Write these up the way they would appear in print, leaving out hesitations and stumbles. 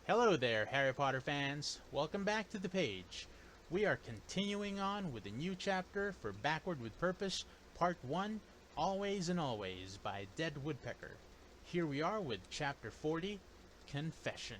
Hello there, Harry Potter fans. Welcome back to the page. We are continuing on with a new chapter for Backward with Purpose, Part 1, Always and Always by Dead Woodpecker. Here we are with Chapter 40, Confession.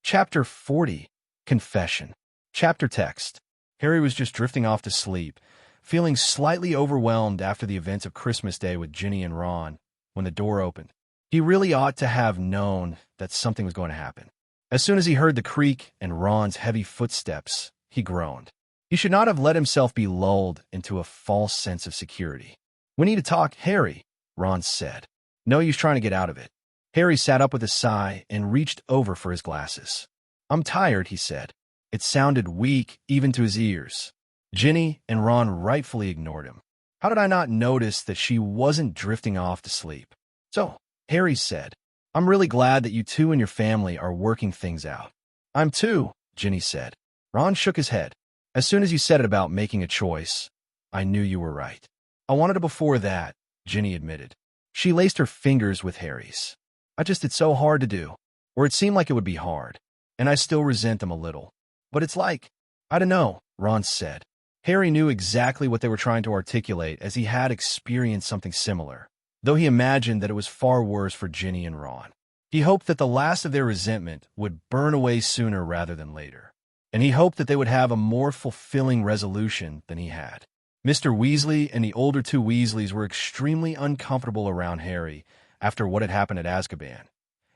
Chapter 40, Confession. Chapter text. Harry was just drifting off to sleep, feeling slightly overwhelmed after the events of Christmas Day with Ginny and Ron, when the door opened. He really ought to have known that something was going to happen. As soon as he heard the creak and Ron's heavy footsteps, he groaned. He should not have let himself be lulled into a false sense of security. "We need to talk, Harry," Ron said. No use trying to get out of it. Harry sat up with a sigh and reached over for his glasses. "I'm tired," he said. It sounded weak even to his ears. Ginny and Ron rightfully ignored him. How did I not notice that she wasn't drifting off to sleep? "So," Harry said, "I'm really glad that you two and your family are working things out." "I'm too," Ginny said. Ron shook his head. "As soon as you said it about making a choice, I knew you were right." "I wanted it before that," Ginny admitted. She laced her fingers with Harry's. It's so hard to do, or it seemed like it would be hard, and I still resent them a little. But it's like, I don't know," Ron said. Harry knew exactly what they were trying to articulate as he had experienced something similar, though he imagined that it was far worse for Ginny and Ron. He hoped that the last of their resentment would burn away sooner rather than later, and he hoped that they would have a more fulfilling resolution than he had. Mr. Weasley and the older two Weasleys were extremely uncomfortable around Harry after what had happened at Azkaban,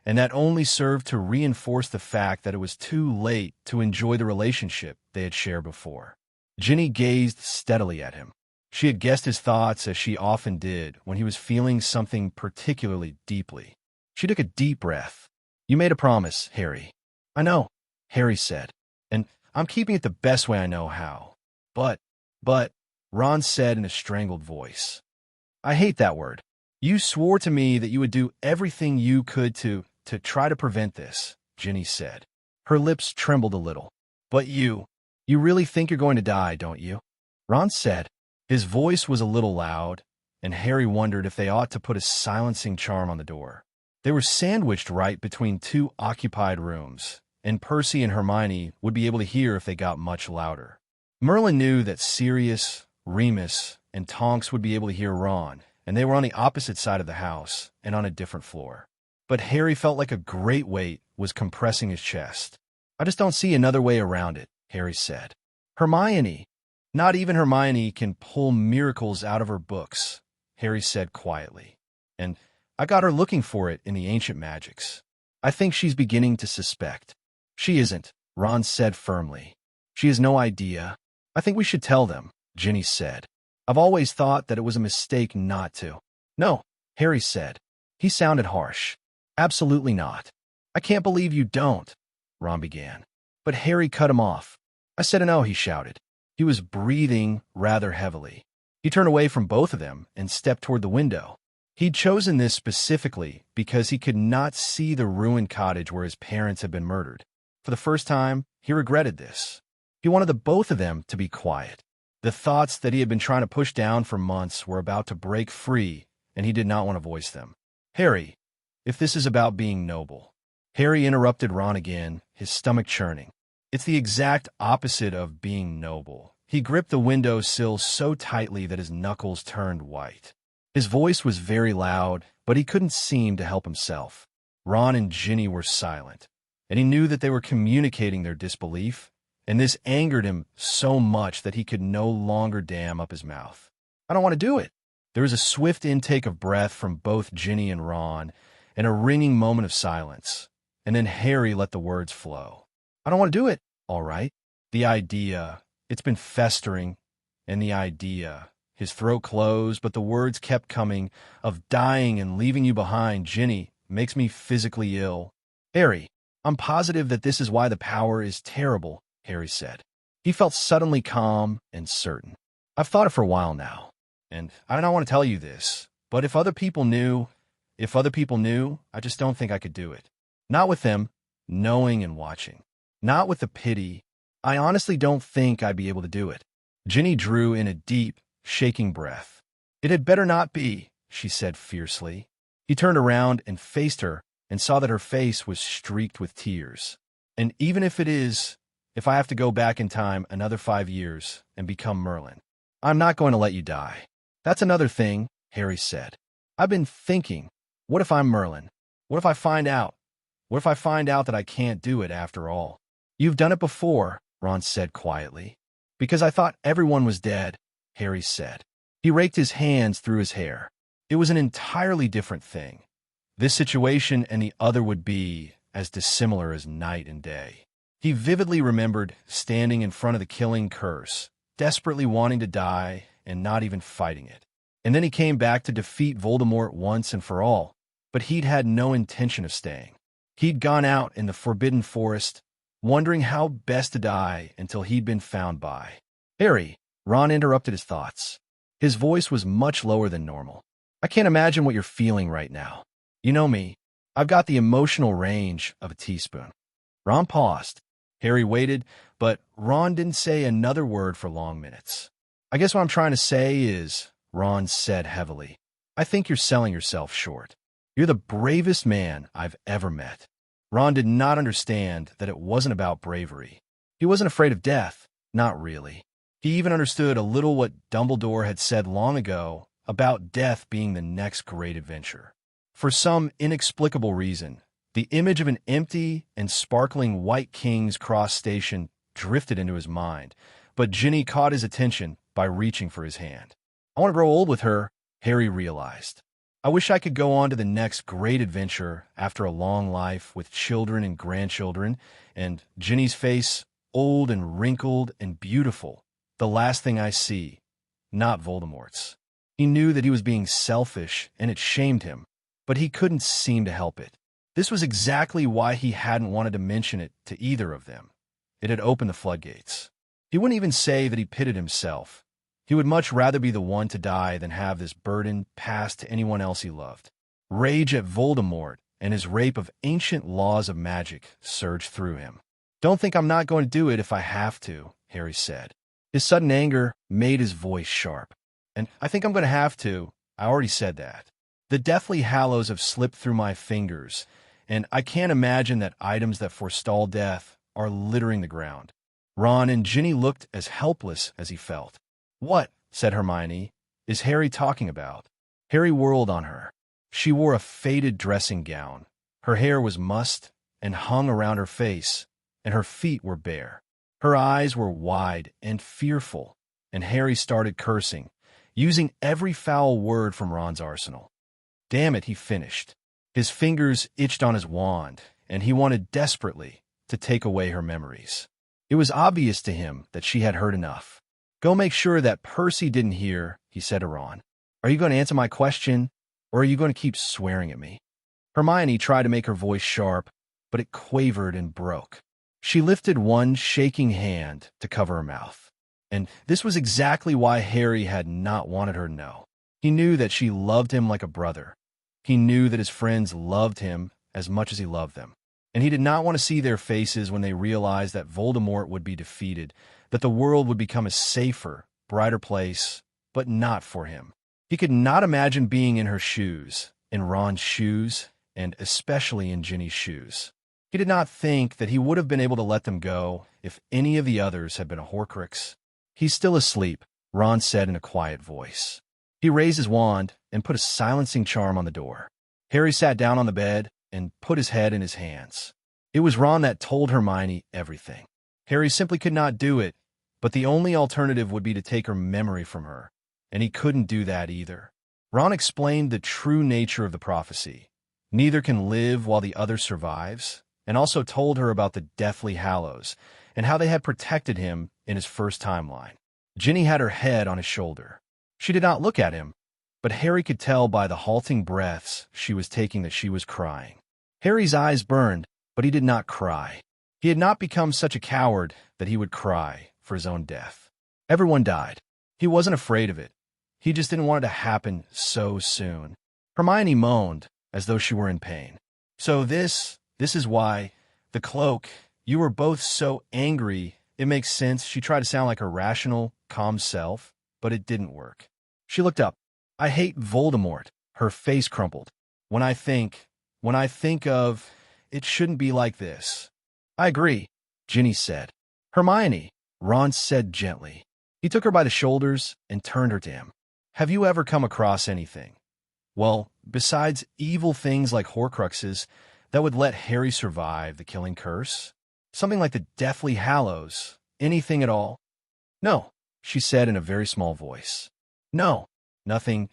and that only served to reinforce the fact that it was too late to enjoy the relationship they had shared before. Ginny gazed steadily at him. She had guessed his thoughts as she often did when he was feeling something particularly deeply. She took a deep breath. "You made a promise, Harry." "I know," Harry said, "and I'm keeping it the best way I know how. But, Ron said in a strangled voice. "I hate that word. You swore to me that you would do everything you could to try to prevent this," Ginny said. Her lips trembled a little. "But you really think you're going to die, don't you?" Ron said. His voice was a little loud, and Harry wondered if they ought to put a silencing charm on the door. They were sandwiched right between two occupied rooms, and Percy and Hermione would be able to hear if they got much louder. Merlin knew that Sirius, Remus, and Tonks would be able to hear Ron, and they were on the opposite side of the house and on a different floor. But Harry felt like a great weight was compressing his chest. "I just don't see another way around it," Harry said. "Hermione, not even Hermione can pull miracles out of her books," Harry said quietly. "And I got her looking for it in the ancient magics. I think she's beginning to suspect." "She isn't," Ron said firmly. "She has no idea. I think we should tell them," Ginny said. "I've always thought that it was a mistake not to." "No," Harry said. He sounded harsh. "Absolutely not." "I can't believe you don't," Ron began. But Harry cut him off. "I said no," he shouted. He was breathing rather heavily. He turned away from both of them and stepped toward the window. He'd chosen this specifically because he could not see the ruined cottage where his parents had been murdered. For the first time, he regretted this. He wanted the both of them to be quiet. The thoughts that he had been trying to push down for months were about to break free, and he did not want to voice them. "Harry, if this is about being noble." Harry interrupted Ron again, his stomach churning. "It's the exact opposite of being noble." He gripped the window sill so tightly that his knuckles turned white. His voice was very loud, but he couldn't seem to help himself. Ron and Ginny were silent, and he knew that they were communicating their disbelief, and this angered him so much that he could no longer dam up his mouth. "I don't want to do it." There was a swift intake of breath from both Ginny and Ron, and a ringing moment of silence, and then Harry let the words flow. "I don't want to do it, all right. The idea, it's been festering, and the idea," his throat closed, but the words kept coming, "of dying and leaving you behind, Ginny, makes me physically ill." "Harry, I'm positive that this is why the power is terrible," Harry said. He felt suddenly calm and certain. "I've thought it for a while now, and I don't want to tell you this, but if other people knew, I just don't think I could do it. Not with them, knowing and watching. Not with the pity. I honestly don't think I'd be able to do it." Ginny drew in a deep, shaking breath. "It had better not be," she said fiercely. He turned around and faced her, and saw that her face was streaked with tears. "And even if I have to go back in time another 5 years and become Merlin, I'm not going to let you die." "That's another thing," Harry said. "I've been thinking, what if I'm Merlin? What if I find out? What if I find out that I can't do it after all?" "You've done it before," Ron said quietly. "Because I thought everyone was dead," Harry said. He raked his hands through his hair. It was an entirely different thing. This situation and the other would be as dissimilar as night and day. He vividly remembered standing in front of the killing curse, desperately wanting to die and not even fighting it. And then he came back to defeat Voldemort once and for all, but he'd had no intention of staying. He'd gone out in the Forbidden Forest, wondering how best to die until he'd been found by. "Harry," Ron interrupted his thoughts. His voice was much lower than normal. "I can't imagine what you're feeling right now. You know me. I've got the emotional range of a teaspoon." Ron paused. Harry waited, but Ron didn't say another word for long minutes. "I guess what I'm trying to say is," Ron said heavily, "I think you're selling yourself short. You're the bravest man I've ever met." Ron did not understand that it wasn't about bravery. He wasn't afraid of death, not really. He even understood a little what Dumbledore had said long ago about death being the next great adventure. For some inexplicable reason, the image of an empty and sparkling White King's Cross station drifted into his mind, but Ginny caught his attention by reaching for his hand. "I want to grow old with her," Harry realized. "I wish I could go on to the next great adventure after a long life with children and grandchildren," and Ginny's face, old and wrinkled and beautiful, the last thing I see, not Voldemort's. He knew that he was being selfish, and it shamed him, but he couldn't seem to help it. This was exactly why he hadn't wanted to mention it to either of them. It had opened the floodgates. He wouldn't even say that he pitied himself. He would much rather be the one to die than have this burden passed to anyone else he loved. Rage at Voldemort and his rape of ancient laws of magic surged through him. "Don't think I'm not going to do it if I have to," Harry said. His sudden anger made his voice sharp. "And I think I'm going to have to. I already said that. The Deathly Hallows have slipped through my fingers, and I can't imagine that items that forestall death are littering the ground." Ron and Ginny looked as helpless as he felt. "What," said Hermione, "is Harry talking about?" Harry whirled on her. She wore a faded dressing gown. Her hair was mussed and hung around her face, and her feet were bare. Her eyes were wide and fearful, and Harry started cursing, using every foul word from Ron's arsenal. "Damn it," he finished. His fingers itched on his wand, and he wanted desperately to take away her memories. It was obvious to him that she had heard enough. "Go make sure that Percy didn't hear," he said to Ron. "Are you going to answer my question, or are you going to keep swearing at me?" Hermione tried to make her voice sharp, but it quavered and broke. She lifted one shaking hand to cover her mouth. And this was exactly why Harry had not wanted her to know. He knew that she loved him like a brother. He knew that his friends loved him as much as he loved them. And he did not want to see their faces when they realized that Voldemort would be defeated, that the world would become a safer, brighter place, but not for him. He could not imagine being in her shoes, in Ron's shoes, and especially in Ginny's shoes. He did not think that he would have been able to let them go if any of the others had been a Horcrux. "He's still asleep," Ron said in a quiet voice. He raised his wand and put a silencing charm on the door. Harry sat down on the bed and put his head in his hands. It was Ron that told Hermione everything. Harry simply could not do it, but the only alternative would be to take her memory from her, and he couldn't do that either. Ron explained the true nature of the prophecy. Neither can live while the other survives, and also told her about the Deathly Hallows and how they had protected him in his first timeline. Ginny had her head on his shoulder. She did not look at him, but Harry could tell by the halting breaths she was taking that she was crying. Harry's eyes burned, but he did not cry. He had not become such a coward that he would cry for his own death. Everyone died. He wasn't afraid of it. He just didn't want it to happen so soon. Hermione moaned, as though she were in pain. "So this is why, the cloak, you were both so angry. It makes sense." She tried to sound like her rational, calm self, but it didn't work. She looked up. "I hate Voldemort." Her face crumpled. "When I think When I think of, it shouldn't be like this. I agree, Ginny said. Hermione, Ron said gently. He took her by the shoulders and turned her to him. Have you ever come across anything? Well, besides evil things like Horcruxes that would let Harry survive the killing curse? Something like the Deathly Hallows? Anything at all? No, she said in a very small voice. No, nothing.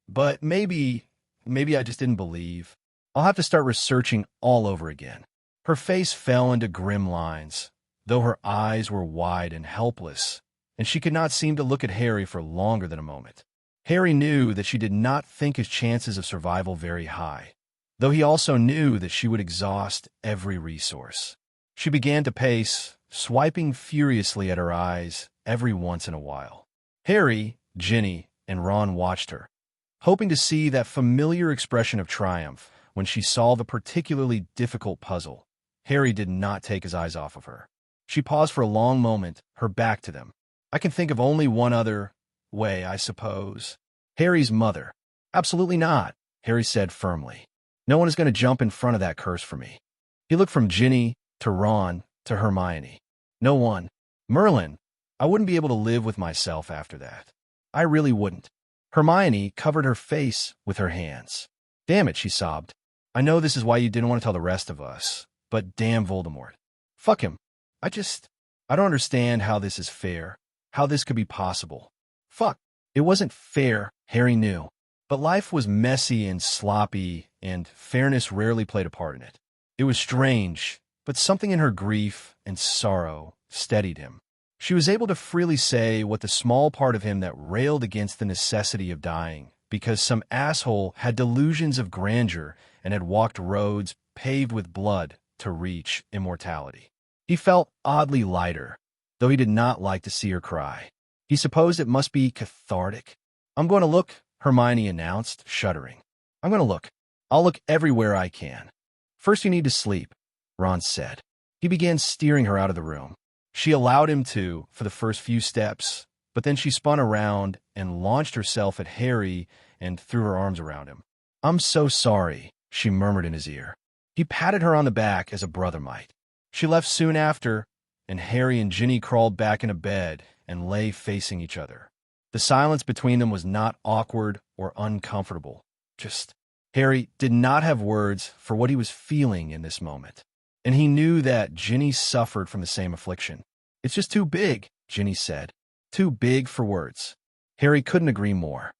But maybe I just didn't believe. I'll have to start researching all over again. Her face fell into grim lines, though her eyes were wide and helpless, and she could not seem to look at Harry for longer than a moment. Harry knew that she did not think his chances of survival very high, though he also knew that she would exhaust every resource. She began to pace, swiping furiously at her eyes every once in a while. Harry, Ginny, and Ron watched her, hoping to see that familiar expression of triumph when she solved a particularly difficult puzzle. Harry did not take his eyes off of her. She paused for a long moment, her back to them. I can think of only one other way, I suppose. Harry's mother. Absolutely not, Harry said firmly. No one is going to jump in front of that curse for me. He looked from Ginny to Ron to Hermione. No one. Merlin. I wouldn't be able to live with myself after that. I really wouldn't. Hermione covered her face with her hands. Damn it, she sobbed. I know this is why you didn't want to tell the rest of us, but damn Voldemort. Fuck him. I don't understand how this is fair, how this could be possible. Fuck. It wasn't fair, Harry knew. But life was messy and sloppy, and fairness rarely played a part in it. It was strange, but something in her grief and sorrow steadied him. She was able to freely say what the small part of him that railed against the necessity of dying because some asshole had delusions of grandeur and had walked roads paved with blood to reach immortality. He felt oddly lighter, though he did not like to see her cry. He supposed it must be cathartic. I'm going to look, Hermione announced, shuddering. I'm going to look. I'll look everywhere I can. First you need to sleep, Ron said. He began steering her out of the room. She allowed him to for the first few steps, but then she spun around and launched herself at Harry and threw her arms around him. I'm so sorry, she murmured in his ear. He patted her on the back as a brother might. She left soon after, and Harry and Ginny crawled back into bed and lay facing each other. The silence between them was not awkward or uncomfortable. Just, Harry did not have words for what he was feeling in this moment. And he knew that Ginny suffered from the same affliction. It's just too big, Ginny said. Too big for words. Harry couldn't agree more.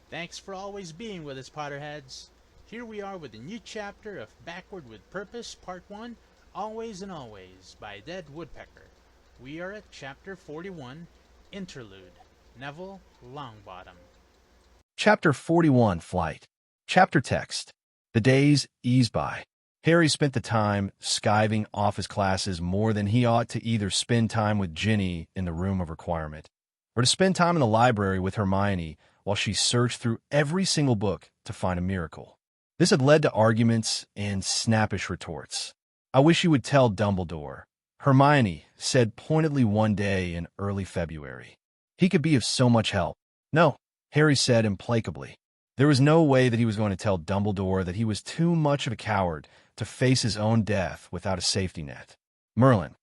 Thanks for always being with us, Potterheads. Here we are with a new chapter of Backward with Purpose, Part 1, Always and Always, by Dead Woodpecker. We are at Chapter 41, Interlude, Neville Longbottom. Chapter 41, Flight. Chapter text. The days eased by. Harry spent the time skiving off his classes more than he ought to either spend time with Ginny in the room of requirement, or to spend time in the library with Hermione while she searched through every single book to find a miracle. This had led to arguments and snappish retorts. I wish you would tell Dumbledore, Hermione said pointedly one day in early February. He could be of so much help. No, Harry said implacably. There was no way that he was going to tell Dumbledore that he was too much of a coward to face his own death without a safety net. Merlin.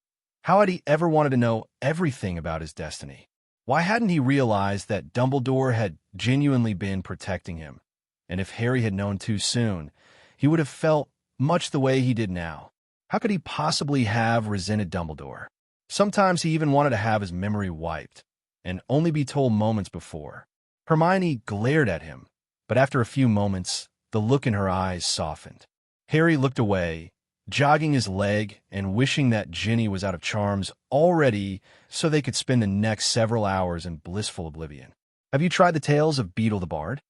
How had he ever wanted to know everything about his destiny? Why hadn't he realized that Dumbledore had genuinely been protecting him? And if Harry had known too soon, he would have felt much the way he did now. How could he possibly have resented Dumbledore? Sometimes he even wanted to have his memory wiped, and only be told moments before. Hermione glared at him, but after a few moments, the look in her eyes softened. Harry looked away, jogging his leg and wishing that Ginny was out of charms already so they could spend the next several hours in blissful oblivion. Have you tried the tales of Beetle the Bard?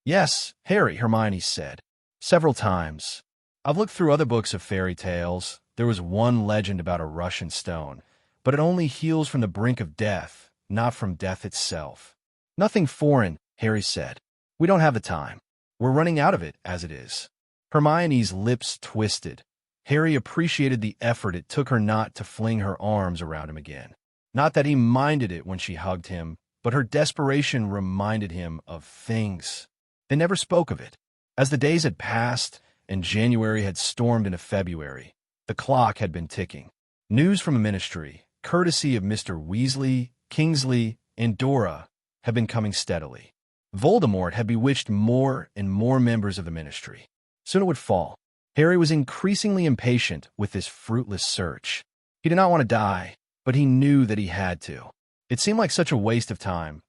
Yes, Harry, Hermione said. Several times. I've looked through other books of fairy tales. There was one legend about a Russian stone, but it only heals from the brink of death, not from death itself. Nothing foreign, Harry said. We don't have the time. We're running out of it, as it is. Hermione's lips twisted. Harry appreciated the effort it took her not to fling her arms around him again. Not that he minded it when she hugged him, but her desperation reminded him of things. They never spoke of it. As the days had passed and January had stormed into February, the clock had been ticking. News from the ministry, courtesy of Mr. Weasley, Kingsley, and Dora, had been coming steadily. Voldemort had bewitched more and more members of the ministry. Soon it would fall. Harry was increasingly impatient with this fruitless search. He did not want to die, but he knew that he had to. It seemed like such a waste of time,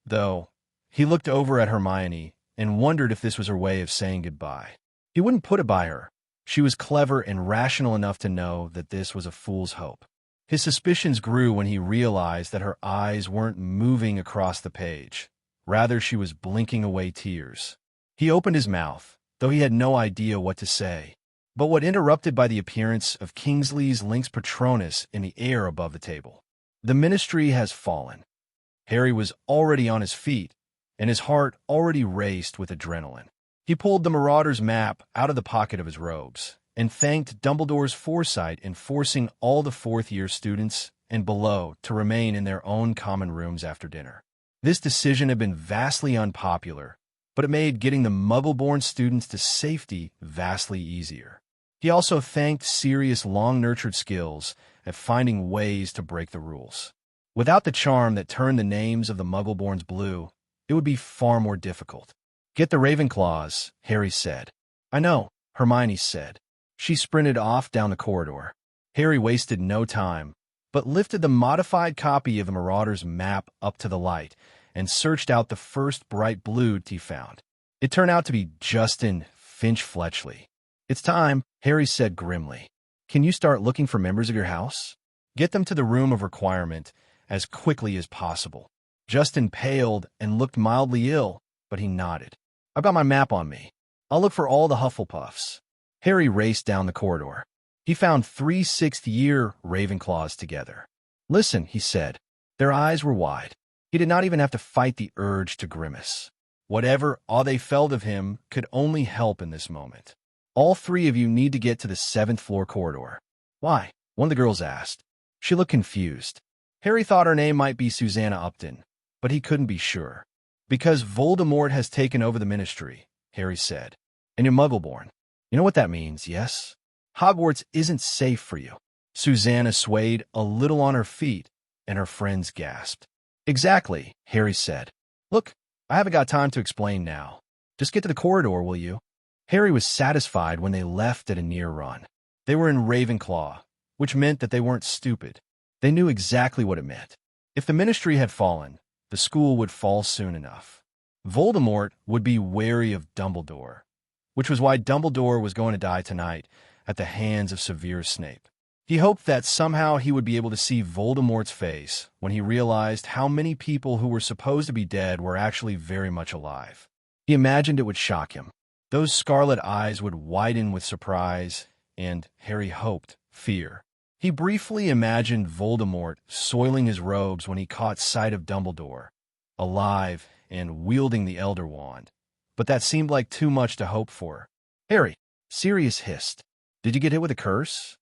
though. He looked over at Hermione and wondered if this was her way of saying goodbye. He wouldn't put it by her. She was clever and rational enough to know that this was a fool's hope. His suspicions grew when he realized that her eyes weren't moving across the page. Rather, she was blinking away tears. He opened his mouth, though he had no idea what to say. But what interrupted by the appearance of Kingsley's Lynx Patronus in the air above the table. The ministry has fallen. Harry was already on his feet, and his heart already raced with adrenaline. He pulled the Marauder's map out of the pocket of his robes and thanked Dumbledore's foresight in forcing all the fourth-year students and below to remain in their own common rooms after dinner. This decision had been vastly unpopular, but it made getting the Muggle-born students to safety vastly easier. He also thanked Sirius' long-nurtured skills at finding ways to break the rules. Without the charm that turned the names of the Muggle-borns blue, it would be far more difficult. "Get the Ravenclaws," Harry said. "I know," Hermione said. She sprinted off down the corridor. Harry wasted no time, but lifted the modified copy of the Marauder's map up to the light and searched out the first bright blue he found. It turned out to be Justin Finch-Fletchley. "It's time," Harry said grimly. "Can you start looking for members of your house? Get them to the room of requirement as quickly as possible." Justin paled and looked mildly ill, but he nodded. "I've got my map on me. I'll look for all the Hufflepuffs." Harry raced down the corridor. He found 3 sixth-year Ravenclaws together. "Listen," he said. Their eyes were wide. He did not even have to fight the urge to grimace. Whatever awe they felt of him could only help in this moment. "All 3 of you need to get to the 7th-floor corridor." "Why?" one of the girls asked. She looked confused. Harry thought her name might be Susanna Upton, but he couldn't be sure. "Because Voldemort has taken over the ministry," Harry said. "And you're Muggle-born. You know what that means, yes? Hogwarts isn't safe for you." Susanna swayed a little on her feet, and her friends gasped. "Exactly," Harry said. "Look, I haven't got time to explain now. Just get to the corridor, will you?" Harry was satisfied when they left at a near run. They were in Ravenclaw, which meant that they weren't stupid. They knew exactly what it meant. If the ministry had fallen, the school would fall soon enough. Voldemort would be wary of Dumbledore, which was why Dumbledore was going to die tonight at the hands of Severus Snape. He hoped that somehow he would be able to see Voldemort's face when he realized how many people who were supposed to be dead were actually very much alive. He imagined it would shock him. Those scarlet eyes would widen with surprise and, Harry hoped, fear. He briefly imagined Voldemort soiling his robes when he caught sight of Dumbledore, alive and wielding the Elder Wand. But that seemed like too much to hope for. "Harry," Sirius hissed, "did you get hit with a curse?"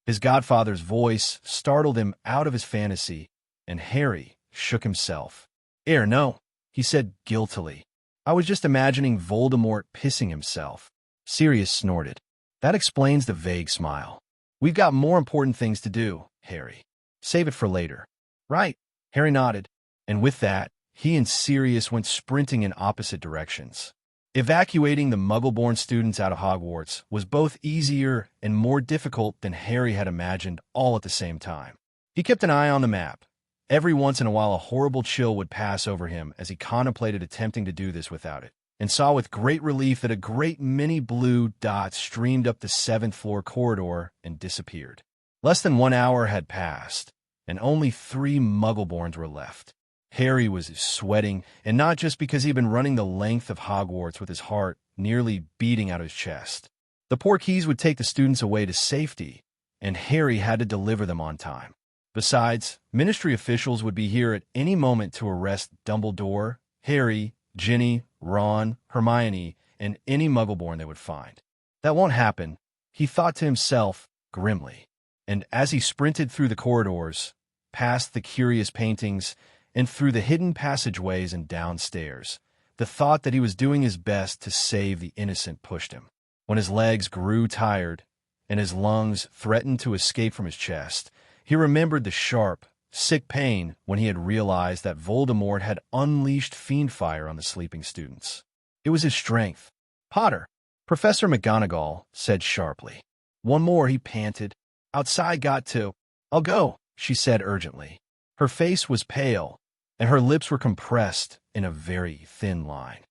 His godfather's voice startled him out of his fantasy, and Harry shook himself. No," he said guiltily. "I was just imagining Voldemort pissing himself." Sirius snorted. "That explains the vague smile. We've got more important things to do, Harry. Save it for later." "Right," Harry nodded, and with that, he and Sirius went sprinting in opposite directions. Evacuating the Muggle-born students out of Hogwarts was both easier and more difficult than Harry had imagined all at the same time. He kept an eye on the map. Every once in a while a horrible chill would pass over him as he contemplated attempting to do this without it, and saw with great relief that a great many blue dots streamed up the 7th-floor corridor and disappeared. Less than 1 hour had passed, and only 3 Muggle-borns were left. Harry was sweating, and not just because he'd been running the length of Hogwarts with his heart nearly beating out of his chest. The Porkeys would take the students away to safety, and Harry had to deliver them on time. Besides, ministry officials would be here at any moment to arrest Dumbledore, Harry, Ginny, Ron, Hermione, and any Muggle-born they would find. That won't happen, he thought to himself grimly. And as he sprinted through the corridors, past the curious paintings, and through the hidden passageways and downstairs. The thought that he was doing his best to save the innocent pushed him. When his legs grew tired and his lungs threatened to escape from his chest, he remembered the sharp, sick pain when he had realized that Voldemort had unleashed fiend fire on the sleeping students. It was his strength. "Potter," Professor McGonagall said sharply. "One more," he panted. "Outside got to." "I'll go," she said urgently. Her face was pale, and her lips were compressed in a very thin line.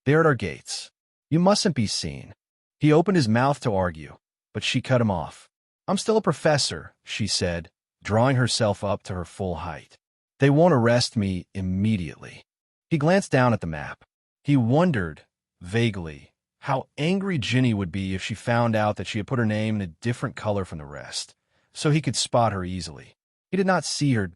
"They're at our gates. You mustn't be seen." He opened his mouth to argue, but she cut him off. "I'm still a professor," she said, drawing herself up to her full height. "They won't arrest me immediately." He glanced down at the map. He wondered, vaguely, how angry Ginny would be if she found out that she had put her name in a different color from the rest, so he could spot her easily. He did not see her.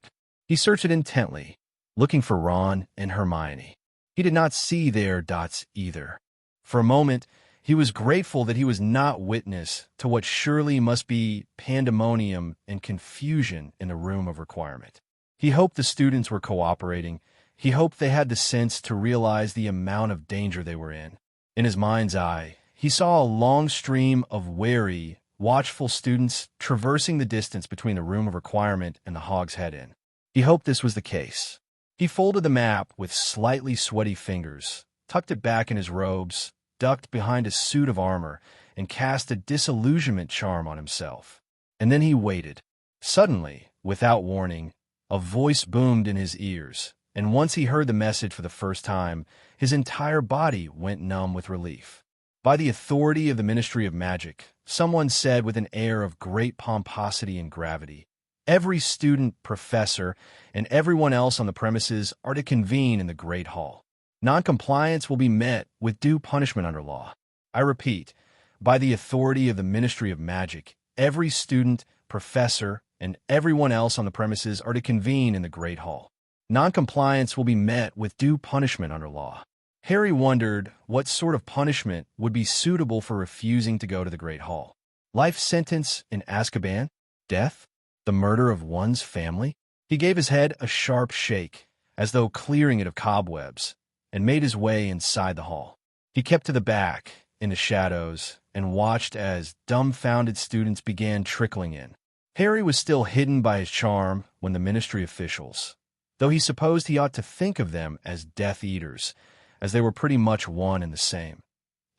He searched it intently, looking for Ron and Hermione. He did not see their dots either. For a moment, he was grateful that he was not witness to what surely must be pandemonium and confusion in the room of requirement. He hoped the students were cooperating. He hoped they had the sense to realize the amount of danger they were in. In his mind's eye, he saw a long stream of wary, watchful students traversing the distance between the room of requirement and the Hog's Head Inn. He hoped this was the case. He folded the map with slightly sweaty fingers, tucked it back in his robes, ducked behind a suit of armor, and cast a disillusionment charm on himself. And then he waited. Suddenly, without warning, a voice boomed in his ears, and once he heard the message for the first time, his entire body went numb with relief. "By the authority of the Ministry of Magic," someone said with an air of great pomposity and gravity, "every student, professor, and everyone else on the premises are to convene in the Great Hall. Noncompliance will be met with due punishment under law. I repeat, by the authority of the Ministry of Magic, every student, professor, and everyone else on the premises are to convene in the Great Hall. Noncompliance will be met with due punishment under law." Harry wondered what sort of punishment would be suitable for refusing to go to the Great Hall. Life sentence in Azkaban? Death? The murder of one's family? He gave his head a sharp shake, as though clearing it of cobwebs, and made his way inside the hall. He kept to the back, in the shadows, and watched as dumbfounded students began trickling in. Harry was still hidden by his charm when the ministry officials, though he supposed he ought to think of them as Death Eaters, as they were pretty much one and the same,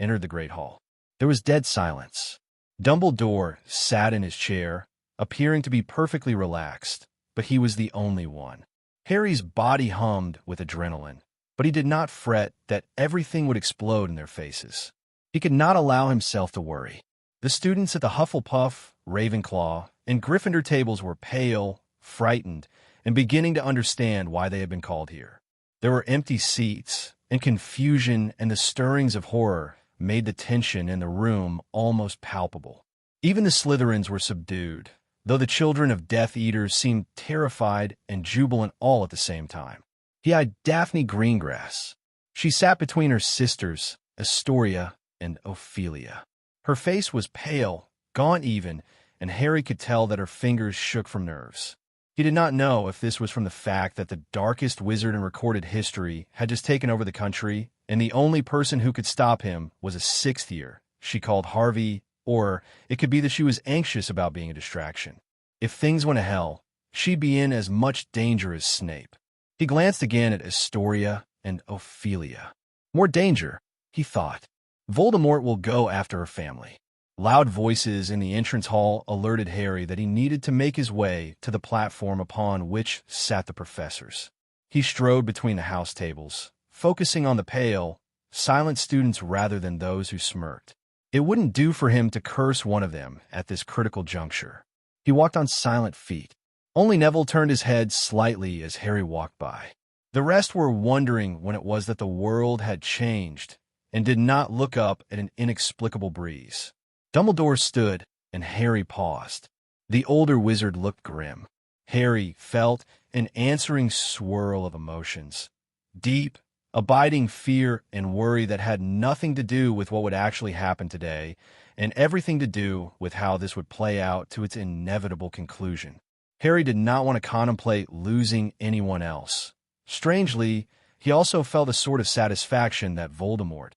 entered the Great Hall. There was dead silence. Dumbledore sat in his chair, appearing to be perfectly relaxed, but he was the only one. Harry's body hummed with adrenaline, but he did not fret that everything would explode in their faces. He could not allow himself to worry. The students at the Hufflepuff, Ravenclaw, and Gryffindor tables were pale, frightened, and beginning to understand why they had been called here. There were empty seats, and confusion and the stirrings of horror made the tension in the room almost palpable. Even the Slytherins were subdued, though the children of Death Eaters seemed terrified and jubilant all at the same time. He eyed Daphne Greengrass. She sat between her sisters, Astoria and Ophelia. Her face was pale, gaunt even, and Harry could tell that her fingers shook from nerves. He did not know if this was from the fact that the darkest wizard in recorded history had just taken over the country, and the only person who could stop him was a sixth year she called Harvey, or it could be that she was anxious about being a distraction. If things went to hell, she'd be in as much danger as Snape. He glanced again at Astoria and Ophelia. More danger, he thought. Voldemort will go after her family. Loud voices in the entrance hall alerted Harry that he needed to make his way to the platform upon which sat the professors. He strode between the house tables, focusing on the pale, silent students rather than those who smirked. It wouldn't do for him to curse one of them at this critical juncture. He walked on silent feet. Only Neville turned his head slightly as Harry walked by. The rest were wondering when it was that the world had changed and did not look up at an inexplicable breeze. Dumbledore stood, and Harry paused. The older wizard looked grim. Harry felt an answering swirl of emotions. Deep, abiding fear and worry that had nothing to do with what would actually happen today, and everything to do with how this would play out to its inevitable conclusion. Harry did not want to contemplate losing anyone else, Strangely, he also felt a sort of satisfaction that Voldemort,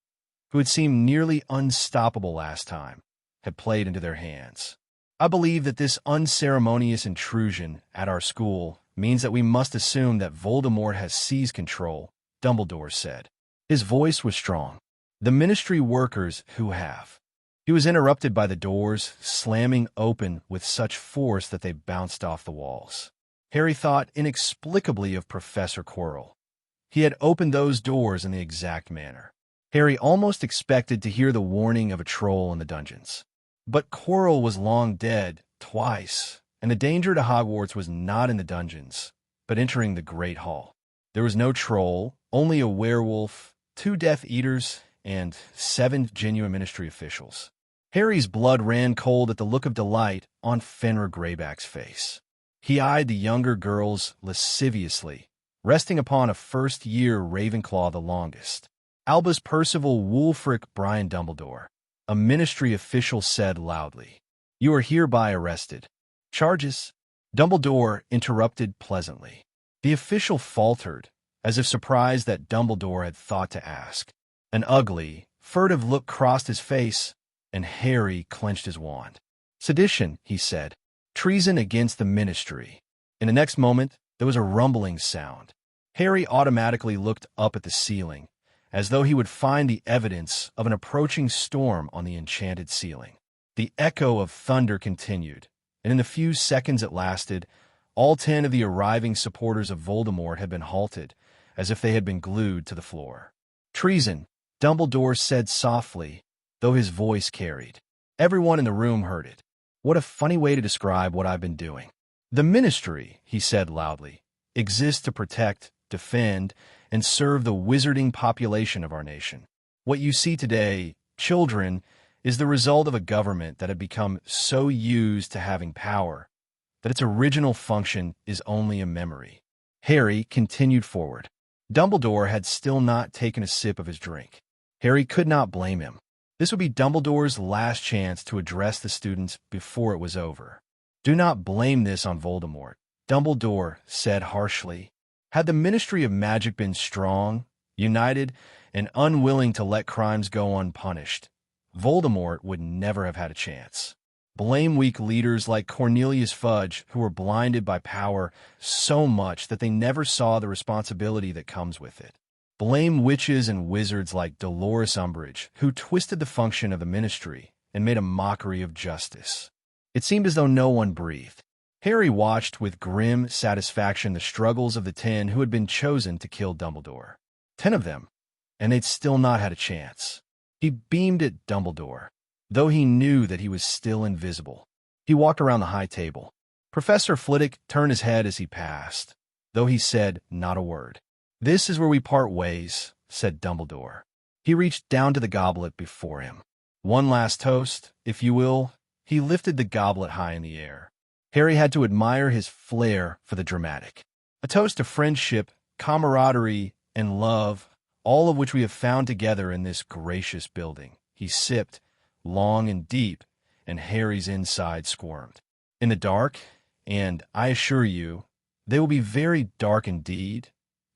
who had seemed nearly unstoppable last time, had played into their hands. I believe that this unceremonious intrusion at our school means that we must assume that Voldemort has seized control, Dumbledore said. His voice was strong. The Ministry workers who have. He was interrupted by the doors slamming open with such force that they bounced off the walls. Harry thought inexplicably of Professor Quirrell. He had opened those doors in the exact manner. Harry almost expected to hear the warning of a troll in the dungeons. But Quirrell was long dead, twice, and the danger to Hogwarts was not in the dungeons, but entering the Great Hall. There was no troll, only a werewolf, 2 Death Eaters, and 7 genuine Ministry officials. Harry's blood ran cold at the look of delight on Fenrir Greyback's face. He eyed the younger girls lasciviously, resting upon a first-year Ravenclaw the longest. Albus Percival Wulfric Brian Dumbledore, a Ministry official said loudly. You are hereby arrested. Charges? Dumbledore interrupted pleasantly. The official faltered, as if surprised that Dumbledore had thought to ask. An ugly, furtive look crossed his face, and Harry clenched his wand. Sedition, he said. Treason against the Ministry. In the next moment, there was a rumbling sound. Harry automatically looked up at the ceiling, as though he would find the evidence of an approaching storm on the enchanted ceiling. The echo of thunder continued, and in the few seconds it lasted, all 10 of the arriving supporters of Voldemort had been halted, as if they had been glued to the floor. Treason, Dumbledore said softly, though his voice carried. Everyone in the room heard it. What a funny way to describe what I've been doing. The Ministry, he said loudly, exists to protect, defend, and serve the wizarding population of our nation. What you see today, children, is the result of a government that had become so used to having power that its original function is only a memory. Harry continued forward. Dumbledore had still not taken a sip of his drink. Harry could not blame him. This would be Dumbledore's last chance to address the students before it was over. Do not blame this on Voldemort, Dumbledore said harshly. Had the Ministry of Magic been strong, united, and unwilling to let crimes go unpunished, Voldemort would never have had a chance. Blame weak leaders like Cornelius Fudge, who were blinded by power so much that they never saw the responsibility that comes with it. Blame witches and wizards like Dolores Umbridge, who twisted the function of the Ministry and made a mockery of justice. It seemed as though no one breathed. Harry watched with grim satisfaction the struggles of the 10 who had been chosen to kill Dumbledore. 10 of them, and they'd still not had a chance. He beamed at Dumbledore, though he knew that he was still invisible. He walked around the high table. Professor Flitwick turned his head as he passed, though he said not a word. This is where we part ways, said Dumbledore. He reached down to the goblet before him. One last toast, if you will. He lifted the goblet high in the air. Harry had to admire his flair for the dramatic. A toast to friendship, camaraderie, and love, all of which we have found together in this gracious building. He sipped, long and deep, and Harry's inside squirmed. In the dark, and I assure you, they will be very dark indeed,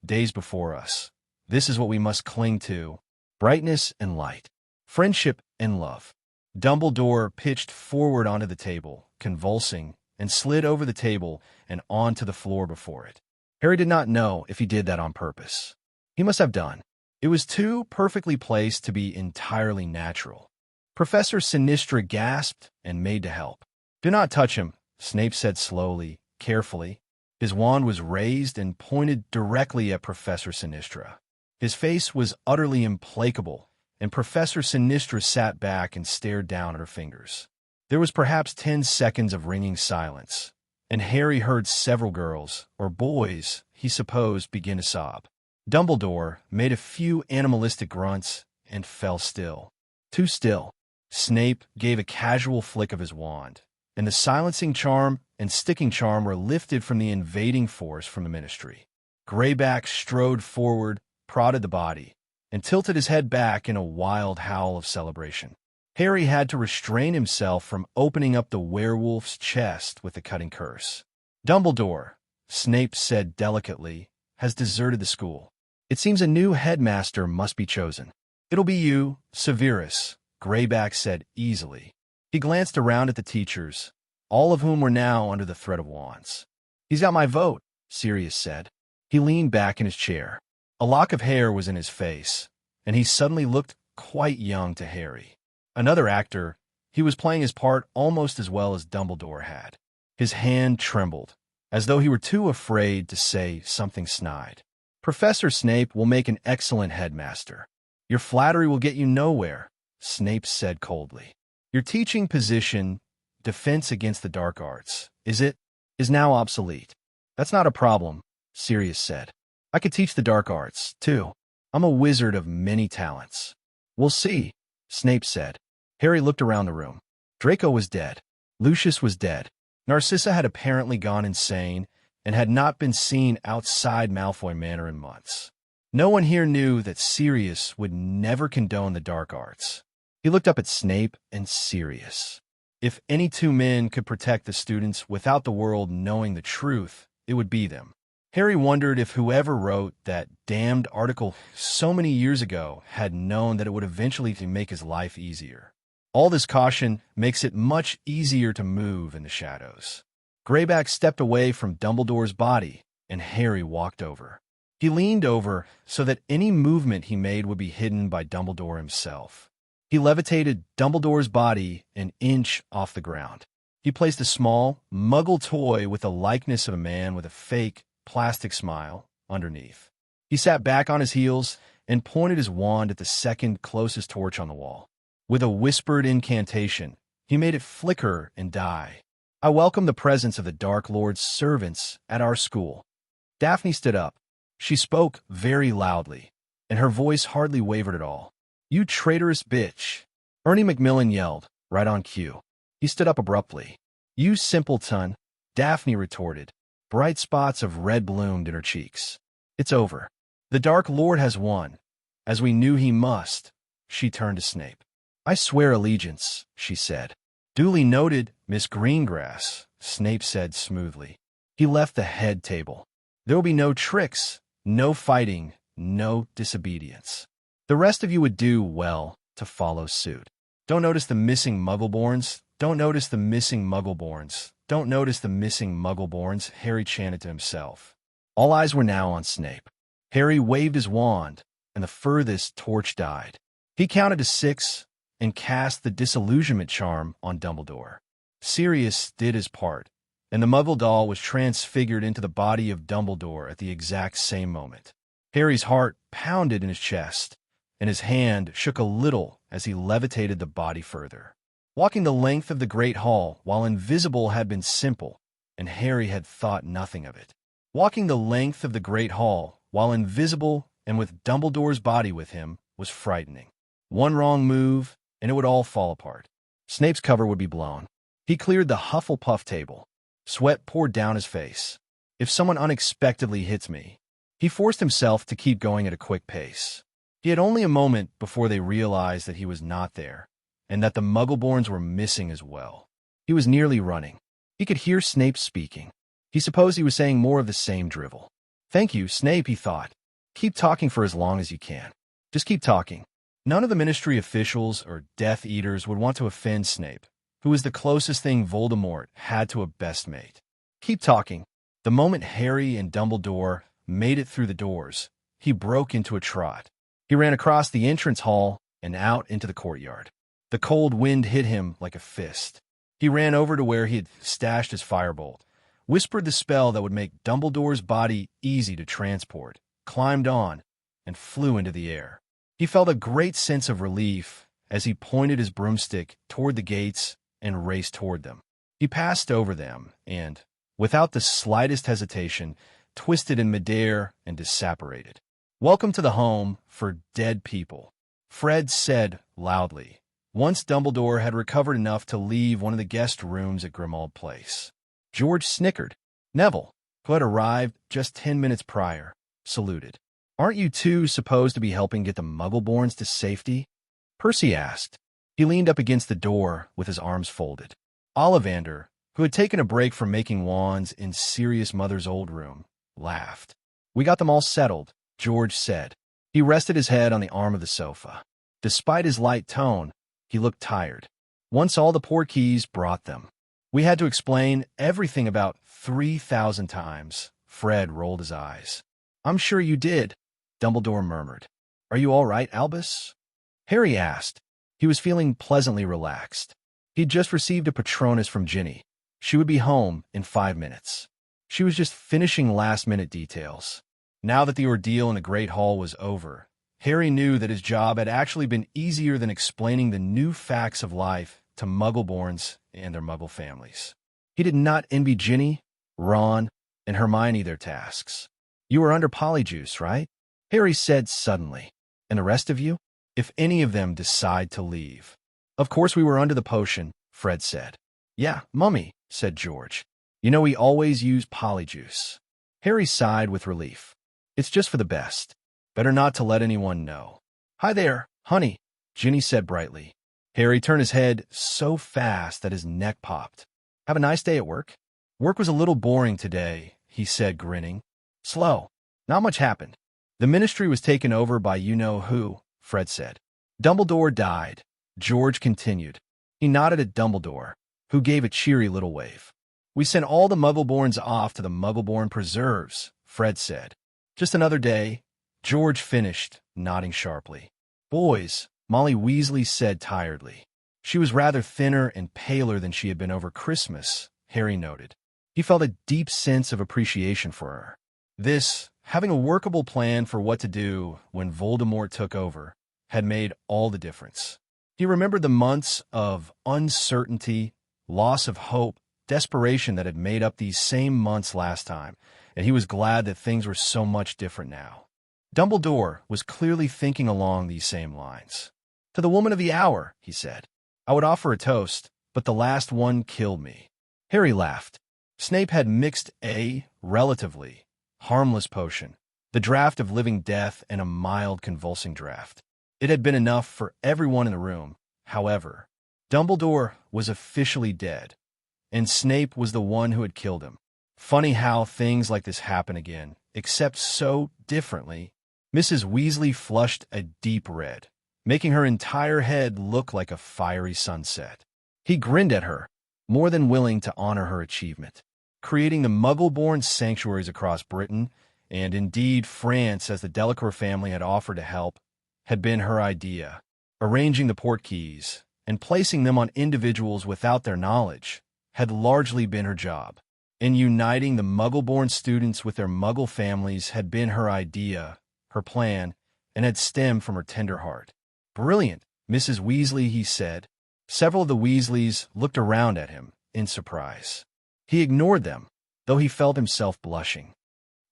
days before us. This is what we must cling to, brightness and light, friendship and love. Dumbledore pitched forward onto the table, convulsing, and slid over the table and onto the floor before it. Harry did not know if he did that on purpose. He must have done. It was too perfectly placed to be entirely natural. Professor Sinistra gasped and made to help. Do not touch him, Snape said slowly, carefully. His wand was raised and pointed directly at Professor Sinistra. His face was utterly implacable, and Professor Sinistra sat back and stared down at her fingers. There was perhaps 10 seconds of ringing silence, and Harry heard several girls, or boys, he supposed, begin to sob. Dumbledore made a few animalistic grunts and fell still. Too still. Snape gave a casual flick of his wand, and the silencing charm and sticking charm were lifted from the invading force from the Ministry. Greyback strode forward, prodded the body, and tilted his head back in a wild howl of celebration. Harry had to restrain himself from opening up the werewolf's chest with the cutting curse. Dumbledore, Snape said delicately, has deserted the school. It seems a new headmaster must be chosen. It'll be you, Severus, Greyback said easily. He glanced around at the teachers, all of whom were now under the threat of wands. He's got my vote, Sirius said. He leaned back in his chair. A lock of hair was in his face, and he suddenly looked quite young to Harry. Another actor, he was playing his part almost as well as Dumbledore had. His hand trembled, as though he were too afraid to say something snide. Professor Snape will make an excellent headmaster. Your flattery will get you nowhere, Snape said coldly. Your teaching position, defense against the dark arts, is now obsolete. That's not a problem, Sirius said. I could teach the dark arts, too. I'm a wizard of many talents. We'll see, Snape said. Harry looked around the room. Draco was dead. Lucius was dead. Narcissa had apparently gone insane and had not been seen outside Malfoy Manor in months. No one here knew that Sirius would never condone the dark arts. He looked up at Snape and Sirius. If any two men could protect the students without the world knowing the truth, it would be them. Harry wondered if whoever wrote that damned article so many years ago had known that it would eventually make his life easier. All this caution makes it much easier to move in the shadows. Greyback stepped away from Dumbledore's body, and Harry walked over. He leaned over so that any movement he made would be hidden by Dumbledore himself. He levitated Dumbledore's body an inch off the ground. He placed a small, muggle toy with the likeness of a man with a fake, plastic smile underneath. He sat back on his heels and pointed his wand at the second closest torch on the wall. With a whispered incantation, he made it flicker and die. I welcome the presence of the Dark Lord's servants at our school. Daphne stood up. She spoke very loudly, and her voice hardly wavered at all. You traitorous bitch! Ernie Macmillan yelled, right on cue. He stood up abruptly. You simpleton! Daphne retorted. Bright spots of red bloomed in her cheeks. It's over. The Dark Lord has won. As we knew he must. She turned to Snape. I swear allegiance, she said. Duly noted, Miss Greengrass, Snape said smoothly. He left the head table. There will be no tricks, no fighting, no disobedience. The rest of you would do well to follow suit. Don't notice the missing Muggleborns. Don't notice the missing Muggleborns. Don't notice the missing Muggleborns, Harry chanted to himself. All eyes were now on Snape. Harry waved his wand, and the furthest torch died. He counted to 6 and cast the disillusionment charm on Dumbledore. Sirius did his part, and the Muggle doll was transfigured into the body of Dumbledore at the exact same moment. Harry's heart pounded in his chest, and his hand shook a little as he levitated the body further. Walking the length of the Great Hall while invisible had been simple, and Harry had thought nothing of it. Walking the length of the Great Hall while invisible and with Dumbledore's body with him was frightening. One wrong move, and it would all fall apart. Snape's cover would be blown. He cleared the Hufflepuff table. Sweat poured down his face. If someone unexpectedly hits me, he forced himself to keep going at a quick pace. He had only a moment before they realized that he was not there, and that the Muggleborns were missing as well. He was nearly running. He could hear Snape speaking. He supposed he was saying more of the same drivel. Thank you, Snape, he thought. Keep talking for as long as you can. Just keep talking. None of the Ministry officials or Death Eaters would want to offend Snape, who was the closest thing Voldemort had to a best mate. Keep talking. The moment Harry and Dumbledore made it through the doors, he broke into a trot. He ran across the entrance hall and out into the courtyard. The cold wind hit him like a fist. He ran over to where he had stashed his firebolt, whispered the spell that would make Dumbledore's body easy to transport, climbed on, and flew into the air. He felt a great sense of relief as he pointed his broomstick toward the gates and raced toward them. He passed over them and, without the slightest hesitation, twisted in midair and disapparated. Welcome to the home for dead people, Fred said loudly, once Dumbledore had recovered enough to leave one of the guest rooms at Grimmauld Place. George snickered. Neville, who had arrived just 10 minutes prior, saluted. Aren't you two supposed to be helping get the Muggleborns to safety? Percy asked. He leaned up against the door with his arms folded. Ollivander, who had taken a break from making wands in Sirius Mother's old room, laughed. We got them all settled, George said. He rested his head on the arm of the sofa. Despite his light tone, he looked tired. Once all the Portkeys brought them. We had to explain everything about 3,000 times. Fred rolled his eyes. I'm sure you did, Dumbledore murmured. Are you all right, Albus? Harry asked. He was feeling pleasantly relaxed. He'd just received a Patronus from Ginny. She would be home in 5 minutes. She was just finishing last-minute details. Now that the ordeal in the Great Hall was over, Harry knew that his job had actually been easier than explaining the new facts of life to Muggleborns and their Muggle families. He did not envy Ginny, Ron, and Hermione their tasks. You were under Polyjuice, right? Harry said suddenly. And the rest of you? If any of them decide to leave. Of course we were under the potion, Fred said. Yeah, Mummy, said George. You know we always use Polyjuice. Harry sighed with relief. It's just for the best. Better not to let anyone know. Hi there, honey, Ginny said brightly. Harry turned his head so fast that his neck popped. Have a nice day at work? Work was a little boring today, he said, grinning. Slow. Not much happened. The ministry was taken over by you-know-who, Fred said. Dumbledore died, George continued. He nodded at Dumbledore, who gave a cheery little wave. We sent all the Muggleborns off to the Muggleborn Preserves, Fred said. Just another day, George finished, nodding sharply. Boys, Molly Weasley said tiredly. She was rather thinner and paler than she had been over Christmas, Harry noted. He felt a deep sense of appreciation for her. This, having a workable plan for what to do when Voldemort took over, had made all the difference. He remembered the months of uncertainty, loss of hope, desperation that had made up these same months last time, and he was glad that things were so much different now. Dumbledore was clearly thinking along these same lines. To the woman of the hour, he said. I would offer a toast, but the last one killed me. Harry laughed. Snape had mixed a, relatively, harmless potion, the draught of living death and a mild convulsing draught. It had been enough for everyone in the room. However, Dumbledore was officially dead, and Snape was the one who had killed him. Funny how things like this happen again, except so differently. Mrs. Weasley flushed a deep red, making her entire head look like a fiery sunset. He grinned at her, more than willing to honor her achievement. Creating the Muggle-born sanctuaries across Britain, and indeed France as the Delacour family had offered to help, had been her idea. Arranging the Portkeys and placing them on individuals without their knowledge had largely been her job. And uniting the Muggle-born students with their Muggle families had been her idea, her plan, and had stemmed from her tender heart. Brilliant, Mrs. Weasley, he said. Several of the Weasleys looked around at him in surprise. He ignored them, though he felt himself blushing.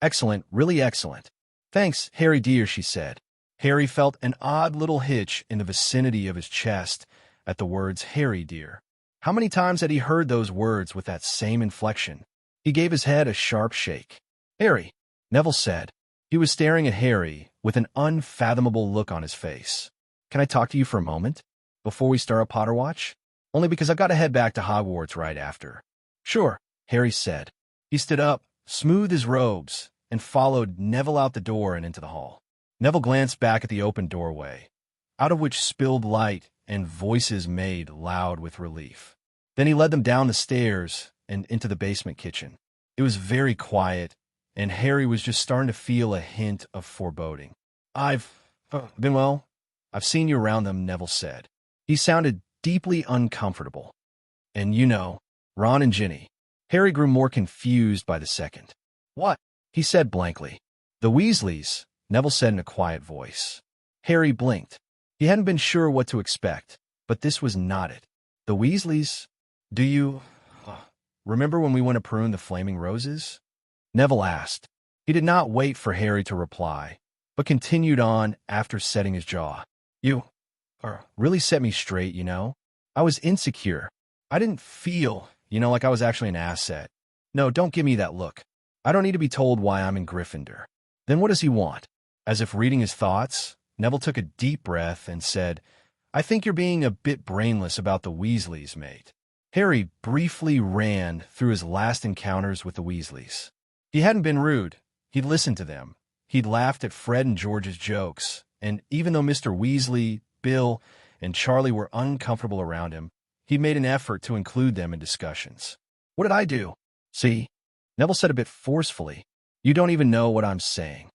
Excellent, really excellent. Thanks, Harry dear, she said. Harry felt an odd little hitch in the vicinity of his chest at the words Harry dear. How many times had he heard those words with that same inflection? He gave his head a sharp shake. Harry, Neville said. He was staring at Harry with an unfathomable look on his face. Can I talk to you for a moment? Before we start a Potter Watch? Only because I've got to head back to Hogwarts right after. Sure, Harry said. He stood up, smoothed his robes, and followed Neville out the door and into the hall. Neville glanced back at the open doorway, out of which spilled light and voices made loud with relief. Then he led them down the stairs and into the basement kitchen. It was very quiet, and Harry was just starting to feel a hint of foreboding. I've seen you around them, Neville said. He sounded deeply uncomfortable. And you know, Ron and Ginny. Harry grew more confused by the second. What? He said blankly. The Weasleys, Neville said in a quiet voice. Harry blinked. He hadn't been sure what to expect, but this was not it. The Weasleys? Do you remember when we went to prune the flaming roses? Neville asked. He did not wait for Harry to reply, but continued on after setting his jaw. You really set me straight, you know. I was insecure. I didn't feel, like I was actually an asset. No, don't give me that look. I don't need to be told why I'm in Gryffindor. Then what does he want? As if reading his thoughts, Neville took a deep breath and said, I think you're being a bit brainless about the Weasleys, mate. Harry briefly ran through his last encounters with the Weasleys. He hadn't been rude, He'd listened to them. He'd laughed at Fred and George's jokes, and even though Mr. Weasley, Bill, and Charlie were uncomfortable around him, he made an effort to include them in discussions. "What did I do?" "See?" Neville said a bit forcefully. "You don't even know what I'm saying."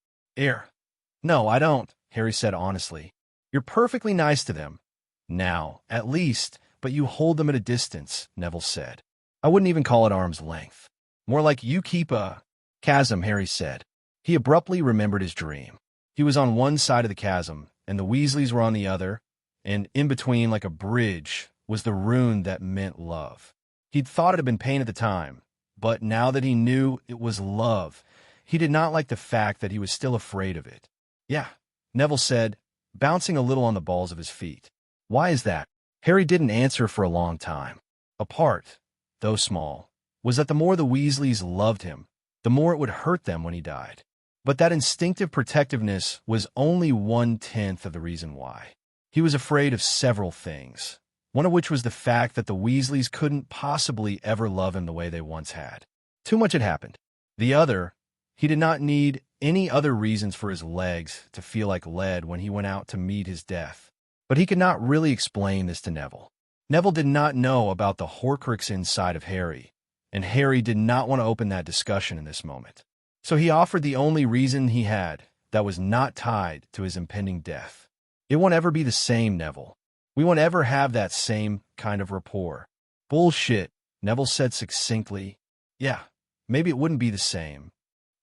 No, I don't," Harry said honestly. "You're perfectly nice to them. Now, at least, but you hold them at a distance," Neville said. "I wouldn't even call it arm's length. More like you keep a chasm," Harry said. He abruptly remembered his dream. He was on one side of the chasm, and the Weasleys were on the other, and in between, like a bridge, was the rune that meant love. He'd thought it had been pain at the time, but now that he knew it was love, he did not like the fact that he was still afraid of it. "Yeah," Neville said, bouncing a little on the balls of his feet. "Why is that?" Harry didn't answer for a long time. A part, though small, was that the more the Weasleys loved him, the more it would hurt them when he died. But that instinctive protectiveness was only 1/10 of the reason why. He was afraid of several things, one of which was the fact that the Weasleys couldn't possibly ever love him the way they once had. Too much had happened. The other, he did not need any other reasons for his legs to feel like lead when he went out to meet his death. But he could not really explain this to Neville. Neville did not know about the Horcrux inside of Harry, and Harry did not want to open that discussion in this moment. So he offered the only reason he had that was not tied to his impending death. "It won't ever be the same, Neville. We won't ever have that same kind of rapport." "Bullshit," Neville said succinctly. "Yeah, maybe it wouldn't be the same.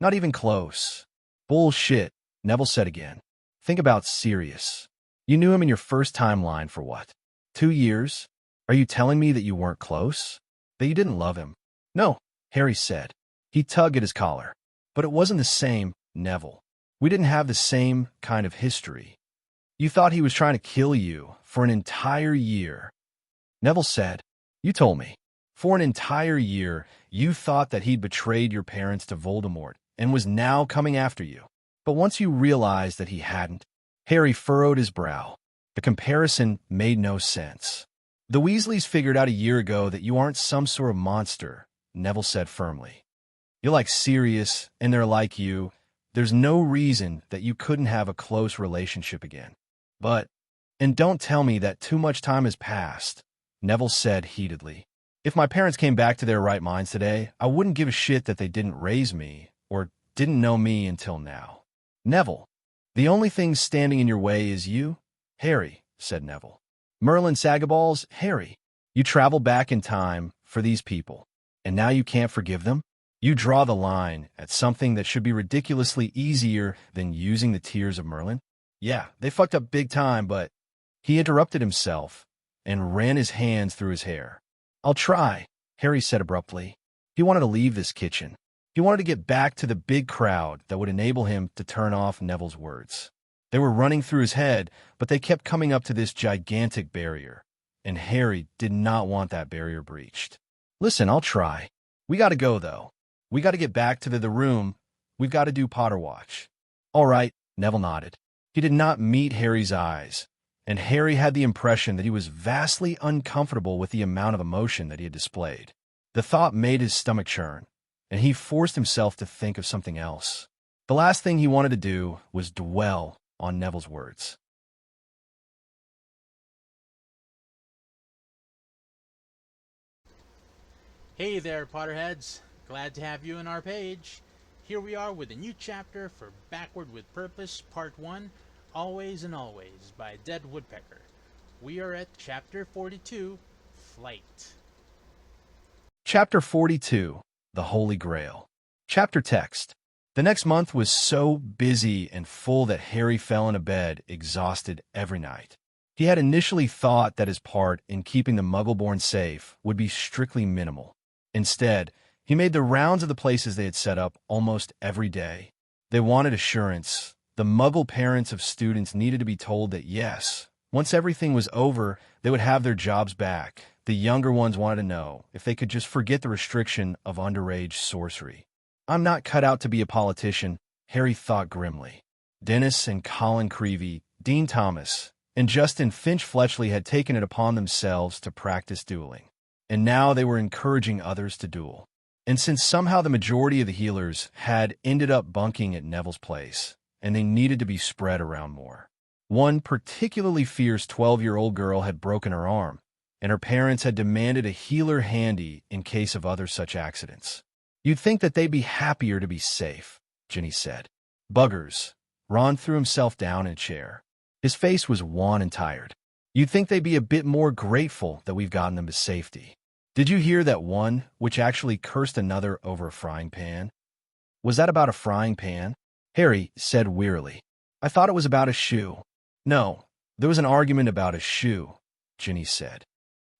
Not even close." "Bullshit," Neville said again. "Think about Sirius. You knew him in your first timeline for what? 2 years? Are you telling me that you weren't close? That you didn't love him?" "No," Harry said. He tugged at his collar. "But it wasn't the same, Neville. We didn't have the same kind of history. You thought he was trying to kill you for an entire year." Neville said, "You told me. For an entire year, you thought that he'd betrayed your parents to Voldemort and was now coming after you. But once you realized that he hadn't," Harry furrowed his brow. The comparison made no sense. "The Weasleys figured out a year ago that you aren't some sort of monster," Neville said firmly. "You're like Sirius, and they're like you. There's no reason that you couldn't have a close relationship again. And don't tell me that too much time has passed," Neville said heatedly. "If my parents came back to their right minds today, I wouldn't give a shit that they didn't raise me or didn't know me until now." "Neville, the only thing standing in your way is you." "Harry," said Neville. "Merlin Sagaballs, Harry, you travel back in time for these people, and now you can't forgive them? You draw the line at something that should be ridiculously easier than using the tears of Merlin? Yeah, they fucked up big time, but..." He interrupted himself and ran his hands through his hair. "I'll try," Harry said abruptly. He wanted to leave this kitchen. He wanted to get back to the big crowd that would enable him to turn off Neville's words. They were running through his head, but they kept coming up to this gigantic barrier, and Harry did not want that barrier breached. "Listen, I'll try. We gotta go, though. We gotta get back to the room. We've got to do Potter Watch." "All right," Neville nodded. He did not meet Harry's eyes, and Harry had the impression that he was vastly uncomfortable with the amount of emotion that he had displayed. The thought made his stomach churn, and he forced himself to think of something else. The last thing he wanted to do was dwell on Neville's words. Hey there, Potterheads. Glad to have you on our page. Here we are with a new chapter for Backward with Purpose, Part 1, Always and Always, by Dead Woodpecker. We are at Chapter 42, Flight. Chapter 42, The Holy Grail. Chapter text. The next month was so busy and full that Harry fell into bed, exhausted every night. He had initially thought that his part in keeping the Muggle-born safe would be strictly minimal. Instead, he made the rounds of the places they had set up almost every day. They wanted assurance. The Muggle parents of students needed to be told that yes, once everything was over, they would have their jobs back. The younger ones wanted to know if they could just forget the restriction of underage sorcery. "I'm not cut out to be a politician," Harry thought grimly. Dennis and Colin Creevey, Dean Thomas, and Justin Finch-Fletchley had taken it upon themselves to practice dueling, and now they were encouraging others to duel. And since somehow the majority of the healers had ended up bunking at Neville's place, and they needed to be spread around more. One particularly fierce 12-year-old girl had broken her arm, and her parents had demanded a healer handy in case of other such accidents. You'd think that they'd be happier to be safe, Ginny said. Buggers. Ron threw himself down in a chair. His face was wan and tired. You'd think they'd be a bit more grateful that we've gotten them to safety. Did you hear that one which actually cursed another over a frying pan? Was that about a frying pan? Harry said wearily. I thought it was about a shoe. No, there was an argument about a shoe, Ginny said.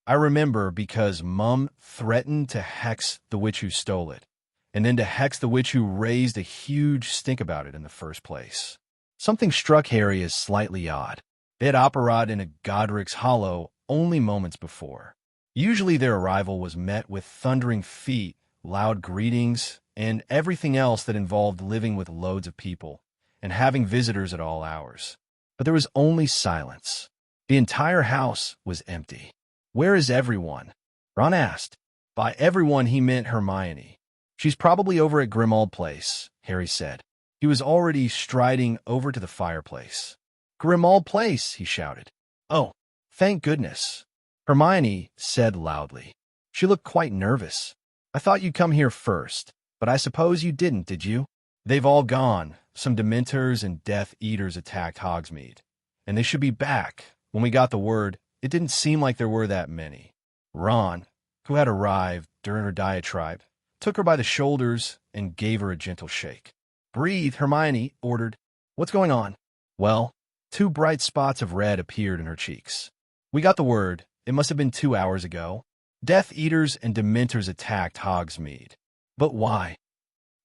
I remember because Mum threatened to hex the witch who stole it, and then to hex the witch who raised a huge stink about it in the first place. Something struck Harry as slightly odd. They had operated in a Godric's Hollow only moments before. Usually their arrival was met with thundering feet, loud greetings, and everything else that involved living with loads of people and having visitors at all hours. But there was only silence. The entire house was empty. Where is everyone? Ron asked. By everyone he meant Hermione. She's probably over at Grimmauld Place, Harry said. He was already striding over to the fireplace. Grimmauld Place, he shouted. Oh, thank goodness. Hermione said loudly. She looked quite nervous. I thought you'd come here first, but I suppose you didn't, did you? They've all gone. Some Dementors and Death Eaters attacked Hogsmeade, and they should be back. When we got the word, it didn't seem like there were that many. Ron, who had arrived during her diatribe, took her by the shoulders and gave her a gentle shake. Breathe, Hermione ordered. What's going on? Well, 2 bright spots of red appeared in her cheeks. We got the word. It must have been 2 hours ago. Death Eaters and Dementors attacked Hogsmeade. But why?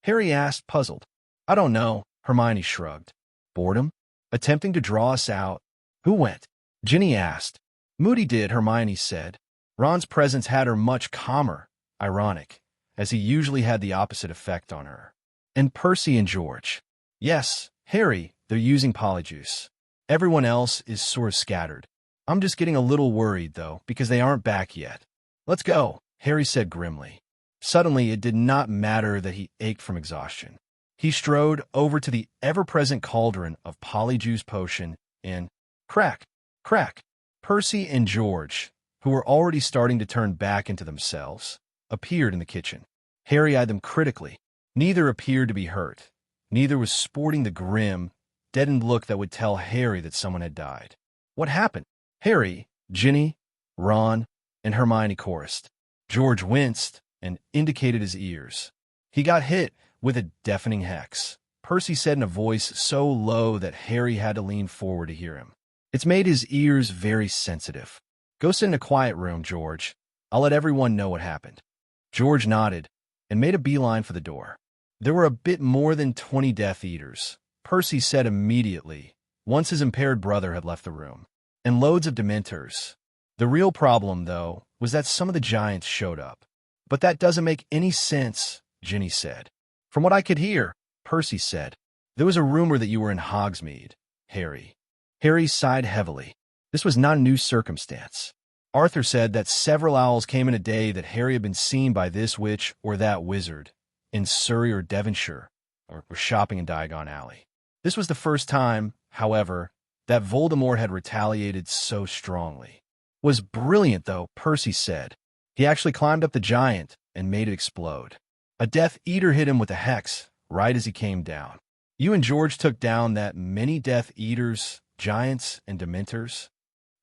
Harry asked, puzzled. I don't know, Hermione shrugged. Boredom? Attempting to draw us out? Who went? Ginny asked. Moody did, Hermione said. Ron's presence had her much calmer, ironic, as he usually had the opposite effect on her. And Percy and George. Yes, Harry, they're using Polyjuice. Everyone else is sort of scattered. I'm just getting a little worried, though, because they aren't back yet. Let's go, Harry said grimly. Suddenly, it did not matter that he ached from exhaustion. He strode over to the ever-present cauldron of Polyjuice potion and crack, crack. Percy and George, who were already starting to turn back into themselves, appeared in the kitchen. Harry eyed them critically. Neither appeared to be hurt. Neither was sporting the grim, deadened look that would tell Harry that someone had died. What happened? Harry, Ginny, Ron, and Hermione chorused. George winced and indicated his ears. He got hit with a deafening hex. Percy said in a voice so low that Harry had to lean forward to hear him. It's made his ears very sensitive. Go sit in a quiet room, George. I'll let everyone know what happened. George nodded and made a beeline for the door. There were a bit more than 20 Death Eaters, Percy said immediately, once his impaired brother had left the room, and loads of Dementors. The real problem, though, was that some of the giants showed up. But that doesn't make any sense, Ginny said. From what I could hear, Percy said, there was a rumor that you were in Hogsmeade, Harry. Harry sighed heavily. This was not a new circumstance. Arthur said that several owls came in a day that Harry had been seen by this witch or that wizard, in Surrey or Devonshire, or were shopping in Diagon Alley. This was the first time, however, that Voldemort had retaliated so strongly. Was brilliant, though, Percy said. He actually climbed up the giant and made it explode. A Death Eater hit him with a hex right as he came down. You and George took down that many Death Eaters, giants, and Dementors?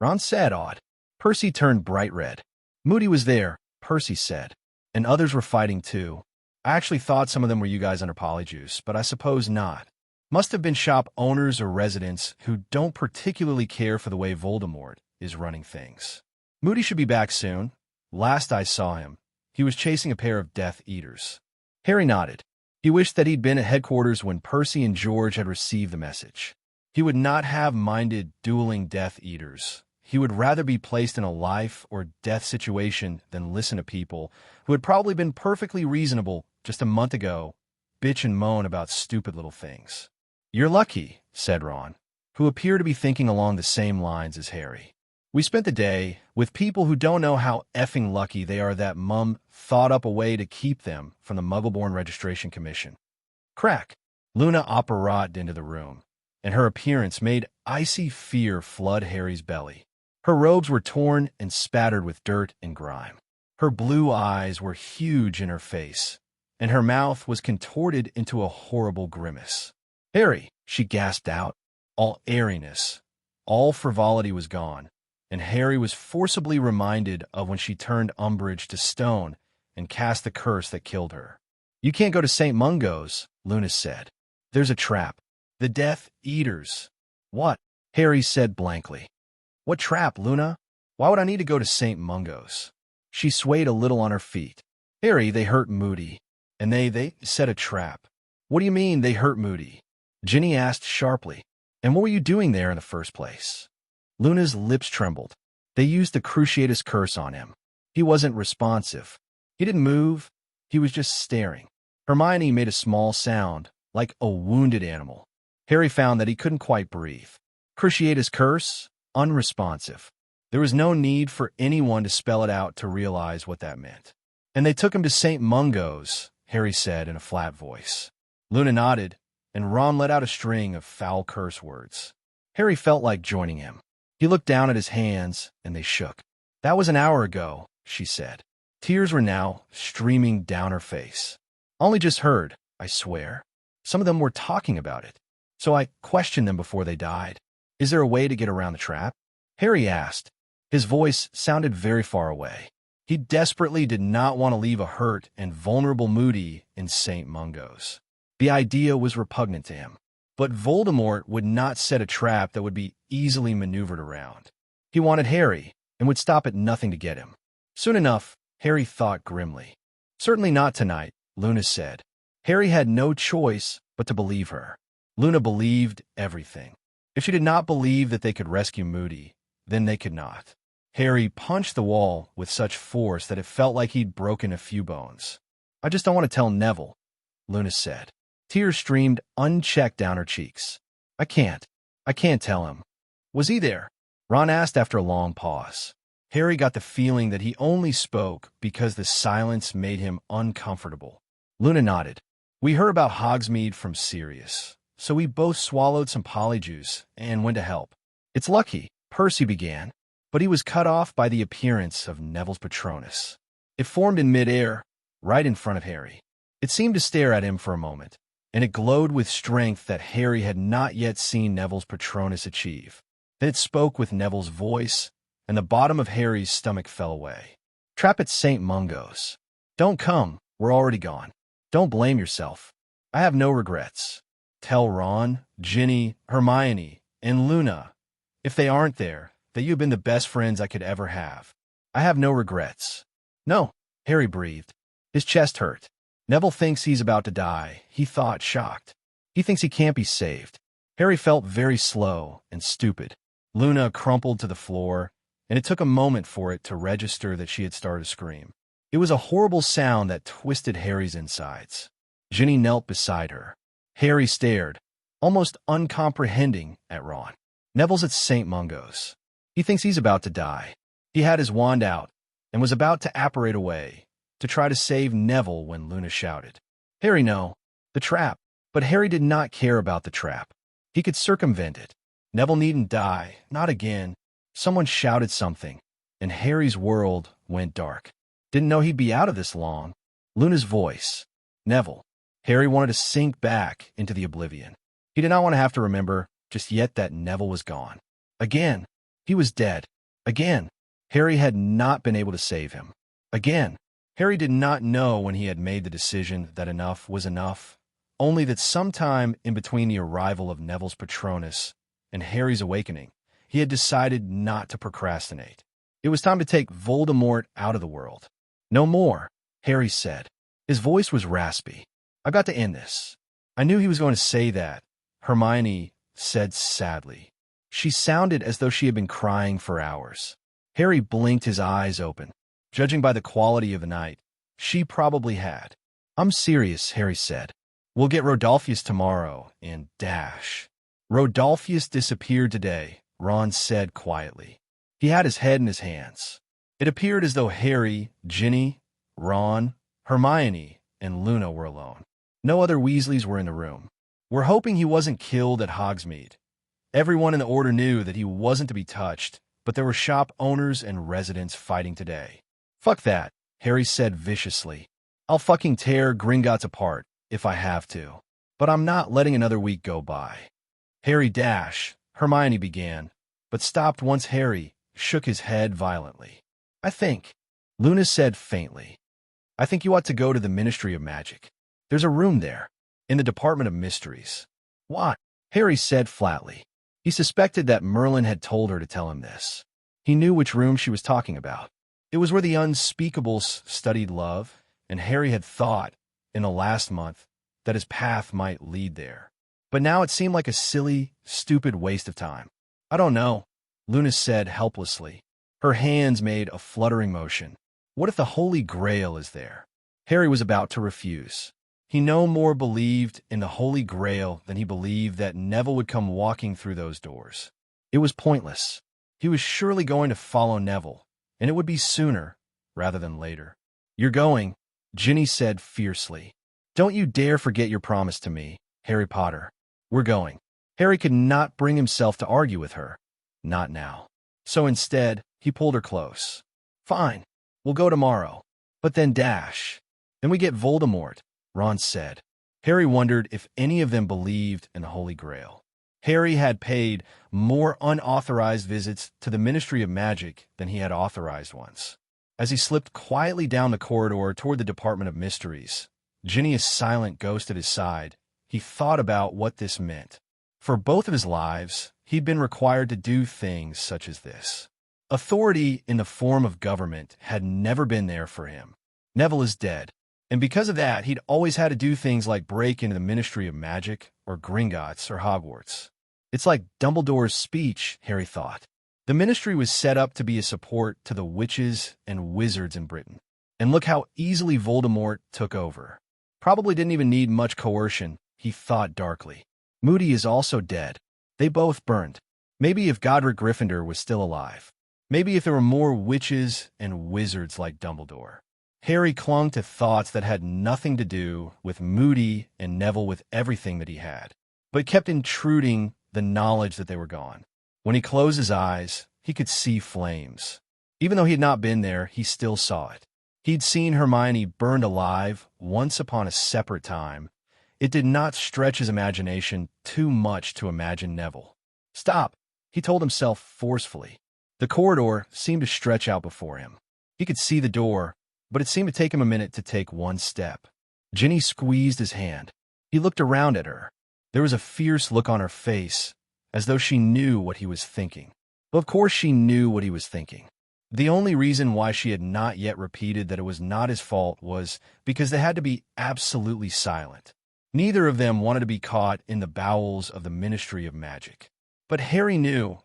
Ron said, odd. Percy turned bright red. Moody was there, Percy said, and others were fighting too. I actually thought some of them were you guys under Polyjuice, but I suppose not. Must have been shop owners or residents who don't particularly care for the way Voldemort is running things. Moody should be back soon. Last I saw him, he was chasing a pair of Death Eaters. Harry nodded. He wished that he'd been at headquarters when Percy and George had received the message. He would not have minded dueling Death Eaters. He would rather be placed in a life or death situation than listen to people who had probably been perfectly reasonable just a month ago, bitch and moan about stupid little things. You're lucky, said Ron, who appeared to be thinking along the same lines as Harry. We spent the day with people who don't know how effing lucky they are that Mum thought up a way to keep them from the Muggle-born Registration Commission. Crack! Luna operated into the room, and her appearance made icy fear flood Harry's belly. Her robes were torn and spattered with dirt and grime. Her blue eyes were huge in her face, and her mouth was contorted into a horrible grimace. "Harry," she gasped out. All airiness, all frivolity was gone, and Harry was forcibly reminded of when she turned Umbridge to stone and cast the curse that killed her. "You can't go to St. Mungo's," Luna said. "There's a trap. The Death Eaters." "What?" Harry said blankly. "What trap, Luna? Why would I need to go to St. Mungo's?" She swayed a little on her feet. "Harry, they hurt Moody, and they set a trap." "What do you mean, they hurt Moody?" Ginny asked sharply. "And what were you doing there in the first place?" Luna's lips trembled. "They used the Cruciatus curse on him. He wasn't responsive. He didn't move. He was just staring." Hermione made a small sound, like a wounded animal. Harry found that he couldn't quite breathe. Cruciatus curse? Unresponsive. There was no need for anyone to spell it out to realize what that meant. "And they took him to St. Mungo's," Harry said in a flat voice. Luna nodded, and Ron let out a string of foul curse words. Harry felt like joining him. He looked down at his hands, and they shook. "That was an hour ago," she said. Tears were now streaming down her face. "I only just heard, I swear. Some of them were talking about it. So I questioned them before they died. Is there a way to get around the trap?" Harry asked. His voice sounded very far away. He desperately did not want to leave a hurt and vulnerable Moody in St. Mungo's. The idea was repugnant to him. But Voldemort would not set a trap that would be easily maneuvered around. He wanted Harry, and would stop at nothing to get him. Soon enough, Harry thought grimly. "Certainly not tonight," Luna said. Harry had no choice but to believe her. Luna believed everything. If she did not believe that they could rescue Moody, then they could not. Harry punched the wall with such force that it felt like he'd broken a few bones. "I just don't want to tell Neville," Luna said. Tears streamed unchecked down her cheeks. I can't tell him." "Was he there?" Ron asked after a long pause. Harry got the feeling that he only spoke because the silence made him uncomfortable. Luna nodded. "We heard about Hogsmeade from Sirius, so we both swallowed some polyjuice and went to help. It's lucky," Percy began, but he was cut off by the appearance of Neville's Patronus. It formed in midair, right in front of Harry. It seemed to stare at him for a moment, and it glowed with strength that Harry had not yet seen Neville's Patronus achieve. Then it spoke with Neville's voice, and the bottom of Harry's stomach fell away. "Trap at St. Mungo's. Don't come, we're already gone. Don't blame yourself. I have no regrets. Tell Ron, Ginny, Hermione, and Luna, if they aren't there, that you've been the best friends I could ever have. I have no regrets." "No," Harry breathed. His chest hurt. Neville thinks he's about to die, he thought, shocked. He thinks he can't be saved. Harry felt very slow and stupid. Luna crumpled to the floor, and it took a moment for it to register that she had started to scream. It was a horrible sound that twisted Harry's insides. Ginny knelt beside her. Harry stared, almost uncomprehending, at Ron. "Neville's at St. Mungo's. He thinks he's about to die." He had his wand out and was about to apparate away to try to save Neville when Luna shouted, "Harry, no, the trap." But Harry did not care about the trap. He could circumvent it. Neville needn't die, not again. Someone shouted something, and Harry's world went dark. Didn't know he'd be out of this long. Luna's voice. Neville. Harry wanted to sink back into the oblivion. He did not want to have to remember just yet that Neville was gone. Again, he was dead. Again, Harry had not been able to save him. Again, Harry did not know when he had made the decision that enough was enough, only that sometime in between the arrival of Neville's Patronus and Harry's awakening, he had decided not to procrastinate. It was time to take Voldemort out of the world. "No more," Harry said. His voice was raspy. "I've got to end this." "I knew he was going to say that," Hermione said sadly. She sounded as though she had been crying for hours. Harry blinked his eyes open. Judging by the quality of the night, she probably had. "I'm serious," Harry said. "We'll get Rodolphus tomorrow and dash." "Rodolphus disappeared today," Ron said quietly. He had his head in his hands. It appeared as though Harry, Ginny, Ron, Hermione, and Luna were alone. No other Weasleys were in the room. "We're hoping he wasn't killed at Hogsmeade." Everyone in the Order knew that he wasn't to be touched, but there were shop owners and residents fighting today. "Fuck that," Harry said viciously. "I'll fucking tear Gringotts apart if I have to. But I'm not letting another week go by." "Harry Dash," Hermione began, but stopped once Harry shook his head violently. "I think," Luna said faintly, "I think you ought to go to the Ministry of Magic. There's a room there, in the Department of Mysteries." "What?" Harry said flatly. He suspected that Merlin had told her to tell him this. He knew which room she was talking about. It was where the unspeakables studied love, and Harry had thought, in the last month, that his path might lead there. But now it seemed like a silly, stupid waste of time. "I don't know," Luna said helplessly. Her hands made a fluttering motion. "What if the Holy Grail is there?" Harry was about to refuse. He no more believed in the Holy Grail than he believed that Neville would come walking through those doors. It was pointless. He was surely going to follow Neville, and it would be sooner rather than later. "You're going," Ginny said fiercely. "Don't you dare forget your promise to me, Harry Potter. We're going." Harry could not bring himself to argue with her. Not now. So instead, he pulled her close. "Fine. We'll go tomorrow. But then Dash. Then we get Voldemort," Ron said. Harry wondered if any of them believed in the Holy Grail. Harry had paid more unauthorized visits to the Ministry of Magic than he had authorized ones. As he slipped quietly down the corridor toward the Department of Mysteries, Ginny, a silent ghost at his side, he thought about what this meant. For both of his lives, he'd been required to do things such as this. Authority in the form of government had never been there for him. Neville is dead, and because of that, he'd always had to do things like break into the Ministry of Magic, or Gringotts, or Hogwarts. It's like Dumbledore's speech, Harry thought. The Ministry was set up to be a support to the witches and wizards in Britain. And look how easily Voldemort took over. Probably didn't even need much coercion, he thought darkly. Moody is also dead. They both burned. Maybe if Godric Gryffindor was still alive. Maybe if there were more witches and wizards like Dumbledore. Harry clung to thoughts that had nothing to do with Moody and Neville with everything that he had, but kept intruding the knowledge that they were gone. When he closed his eyes, he could see flames. Even though he had not been there, he still saw it. He'd seen Hermione burned alive once upon a separate time. It did not stretch his imagination too much to imagine Neville. "Stop," he told himself forcefully. The corridor seemed to stretch out before him. He could see the door, but it seemed to take him a minute to take one step. Ginny squeezed his hand. He looked around at her. There was a fierce look on her face, as though she knew what he was thinking. Well, of course she knew what he was thinking. The only reason why she had not yet repeated that it was not his fault was because they had to be absolutely silent. Neither of them wanted to be caught in the bowels of the Ministry of Magic. But Harry knew,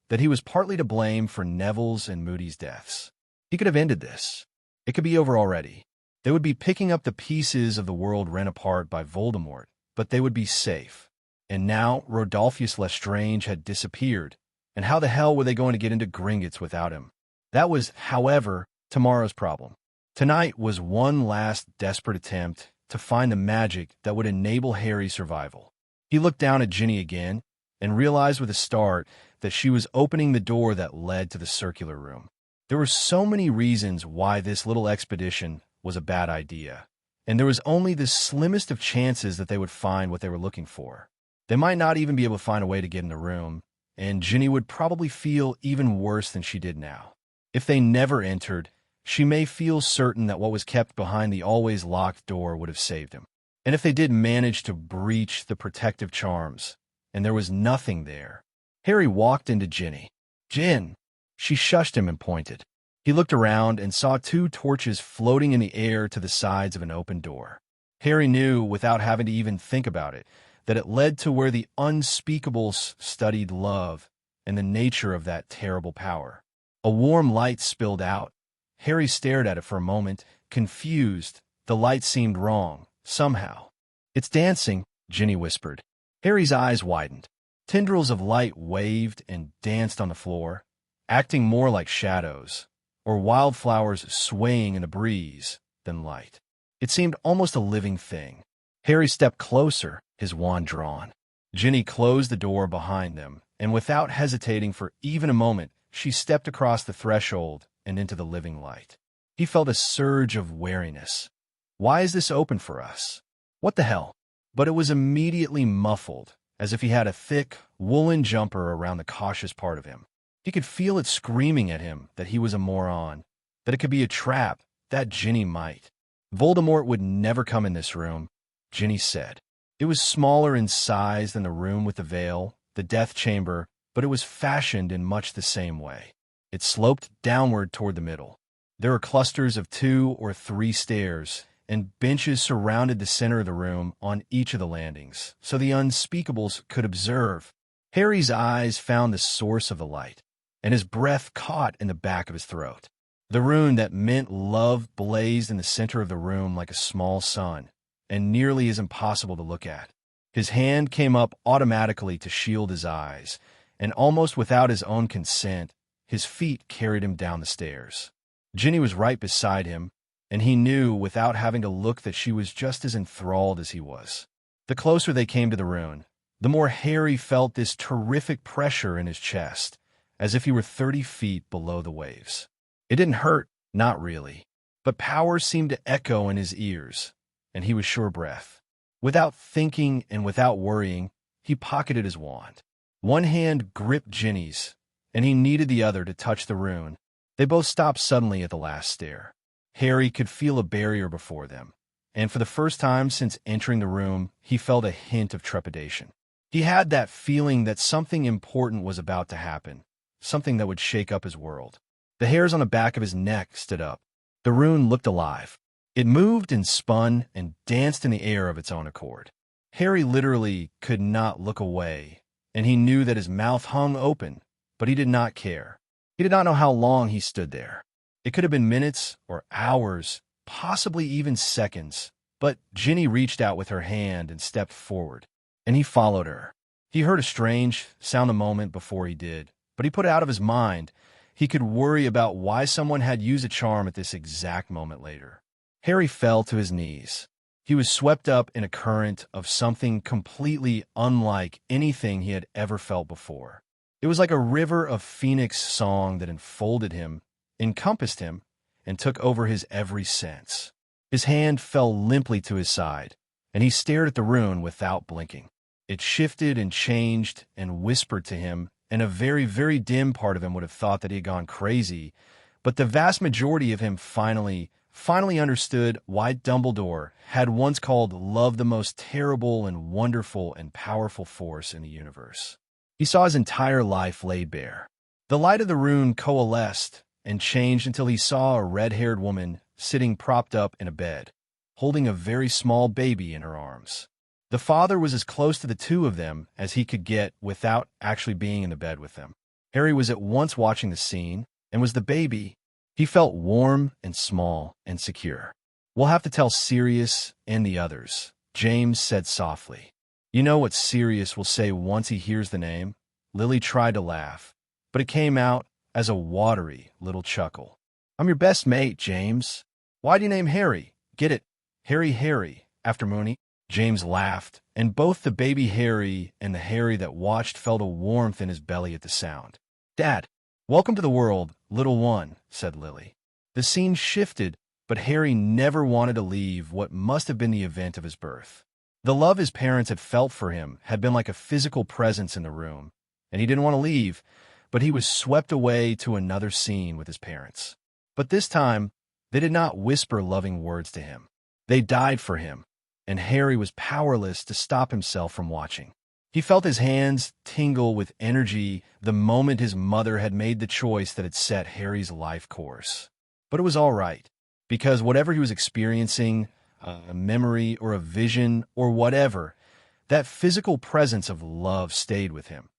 that he was partly to blame for Neville's and Moody's deaths. He could have ended this. It could be over already. They would be picking up the pieces of the world rent apart by Voldemort, but they would be safe. And now Rodolphus Lestrange had disappeared, and how the hell were they going to get into Gringotts without him? That was, however, tomorrow's problem. Tonight was one last desperate attempt to find the magic that would enable Harry's survival. He looked down at Ginny again and realized with a start that she was opening the door that led to the circular room. There were so many reasons why this little expedition was a bad idea, and there was only the slimmest of chances that they would find what they were looking for. They might not even be able to find a way to get in the room, and Ginny would probably feel even worse than she did now. If they never entered, she may feel certain that what was kept behind the always locked door would have saved him. And if they did manage to breach the protective charms, and there was nothing there, Harry walked into Ginny. "Gin!" She shushed him and pointed. He looked around and saw two torches floating in the air to the sides of an open door. Harry knew, without having to even think about it, that it led to where the unspeakables studied love and the nature of that terrible power. A warm light spilled out. Harry stared at it for a moment, confused. The light seemed wrong, somehow. "It's dancing," Ginny whispered. Harry's eyes widened. Tendrils of light waved and danced on the floor. acting more like shadows, or wildflowers swaying in the breeze, than light. It seemed almost a living thing. Harry stepped closer, his wand drawn. Ginny closed the door behind them, and without hesitating for even a moment, she stepped across the threshold and into the living light. He felt a surge of wariness. Why is this open for us? What the hell? But it was immediately muffled, as if he had a thick, woolen jumper around the cautious part of him. He could feel it screaming at him that he was a moron, that it could be a trap, that Ginny might. Voldemort would never come in this room, Ginny said. It was smaller in size than the room with the veil, the death chamber, but it was fashioned in much the same way. It sloped downward toward the middle. There were clusters of 2 or 3 stairs, and benches surrounded the center of the room on each of the landings, so the unspeakables could observe. Harry's eyes found the source of the light, and his breath caught in the back of his throat. The rune that meant love blazed in the center of the room like a small sun, and nearly as impossible to look at. His hand came up automatically to shield his eyes, and almost without his own consent, his feet carried him down the stairs. Ginny was right beside him, and he knew without having to look that she was just as enthralled as he was. The closer they came to the rune, the more Harry felt this terrific pressure in his chest, as if he were 30 feet below the waves. It didn't hurt, not really, but power seemed to echo in his ears, and he was sure breath. Without thinking and without worrying, he pocketed his wand. One hand gripped Ginny's, and he needed the other to touch the rune. They both stopped suddenly at the last stair. Harry could feel a barrier before them, and for the first time since entering the room, he felt a hint of trepidation. He had that feeling that something important was about to happen, something that would shake up his world. The hairs on the back of his neck stood up. The rune looked alive. It moved and spun and danced in the air of its own accord. Harry literally could not look away, and he knew that his mouth hung open, but he did not care. He did not know how long he stood there. It could have been minutes or hours, possibly even seconds, but Ginny reached out with her hand and stepped forward, and he followed her. He heard a strange sound a moment before he did, but he put it out of his mind. He could worry about why someone had used a charm at this exact moment later. Harry fell to his knees. He was swept up in a current of something completely unlike anything he had ever felt before. It was like a river of phoenix song that enfolded him, encompassed him, and took over his every sense. His hand fell limply to his side, and he stared at the rune without blinking. It shifted and changed and whispered to him, and a very, very dim part of him would have thought that he had gone crazy, but the vast majority of him finally understood why Dumbledore had once called love the most terrible and wonderful and powerful force in the universe. He saw his entire life laid bare. The light of the rune coalesced and changed until he saw a red-haired woman sitting propped up in a bed, holding a very small baby in her arms. The father was as close to the two of them as he could get without actually being in the bed with them. Harry was at once watching the scene, and was the baby. He felt warm and small and secure. "We'll have to tell Sirius and the others," James said softly. "You know what Sirius will say once he hears the name?" Lily tried to laugh, but it came out as a watery little chuckle. "I'm your best mate, James. Why do you name Harry? Get it? Harry, after Moony?" James laughed, and both the baby Harry and the Harry that watched felt a warmth in his belly at the sound. "Dad, welcome to the world, little one," said Lily. The scene shifted, but Harry never wanted to leave what must have been the event of his birth. The love his parents had felt for him had been like a physical presence in the room, and he didn't want to leave, but he was swept away to another scene with his parents. But this time, they did not whisper loving words to him. They died for him, and Harry was powerless to stop himself from watching. He felt his hands tingle with energy the moment his mother had made the choice that had set Harry's life course. But it was all right, because whatever he was experiencing, a memory or a vision or whatever, that physical presence of love stayed with him.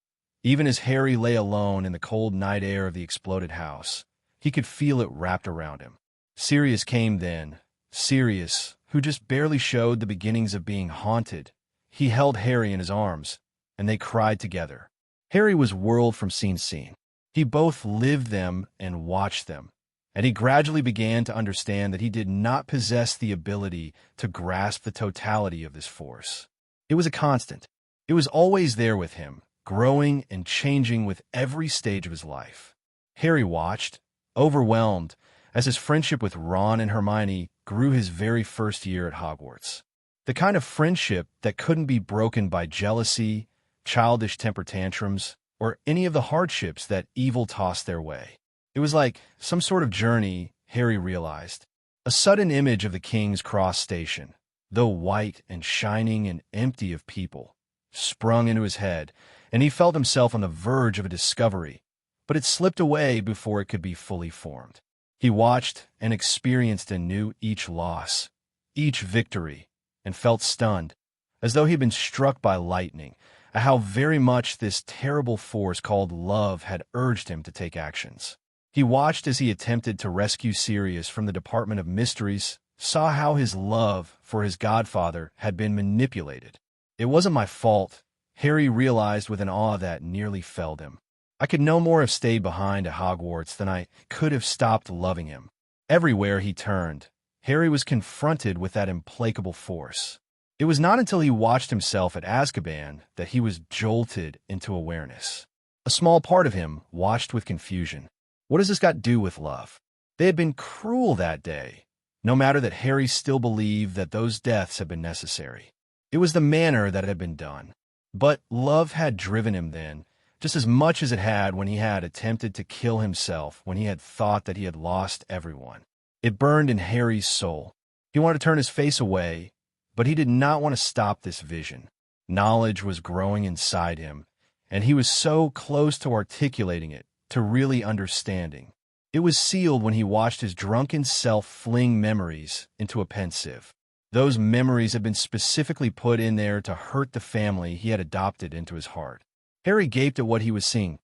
Even as Harry lay alone in the cold night air of the exploded house, he could feel it wrapped around him. Sirius came then. Sirius, who just barely showed the beginnings of being haunted. He held Harry in his arms, and they cried together. Harry was whirled from scene to scene. He both lived them and watched them, and he gradually began to understand that he did not possess the ability to grasp the totality of this force. It was a constant. It was always there with him, growing and changing with every stage of his life. Harry watched, overwhelmed, as his friendship with Ron and Hermione grew his very first year at Hogwarts. The kind of friendship that couldn't be broken by jealousy, childish temper tantrums, or any of the hardships that evil tossed their way. It was like some sort of journey, Harry realized. A sudden image of the King's Cross station, though white and shining and empty of people, sprung into his head, and he felt himself on the verge of a discovery, but it slipped away before it could be fully formed. He watched and experienced anew each loss, each victory, and felt stunned, as though he'd been struck by lightning, at how very much this terrible force called love had urged him to take actions. He watched as he attempted to rescue Sirius from the Department of Mysteries, saw how his love for his godfather had been manipulated. It wasn't my fault, Harry realized with an awe that nearly felled him. I could no more have stayed behind at Hogwarts than I could have stopped loving him. Everywhere he turned, Harry was confronted with that implacable force. It was not until he watched himself at Azkaban that he was jolted into awareness. A small part of him watched with confusion. What does this got to do with love? They had been cruel that day, no matter that Harry still believed that those deaths had been necessary. It was the manner that it had been done. But love had driven him then, just as much as it had when he had attempted to kill himself, when he had thought that he had lost everyone. It burned in Harry's soul. He wanted to turn his face away, but he did not want to stop this vision. Knowledge was growing inside him, and he was so close to articulating it, to really understanding. It was sealed when he watched his drunken self fling memories into a pensieve. Those memories had been specifically put in there to hurt the family he had adopted into his heart. Harry gaped at what he was seeing.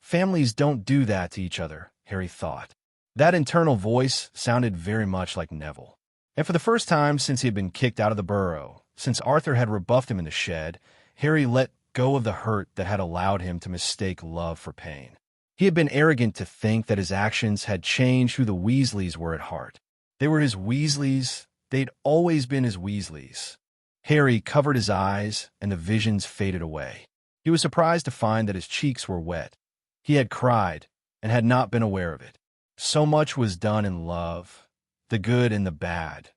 Families don't do that to each other, Harry thought. That internal voice sounded very much like Neville. And for the first time since he had been kicked out of the burrow, since Arthur had rebuffed him in the shed, Harry let go of the hurt that had allowed him to mistake love for pain. He had been arrogant to think that his actions had changed who the Weasleys were at heart. They were his Weasleys. They'd always been his Weasleys. Harry covered his eyes, and the visions faded away. He was surprised to find that his cheeks were wet. He had cried, and had not been aware of it. So much was done in love, the good and the bad.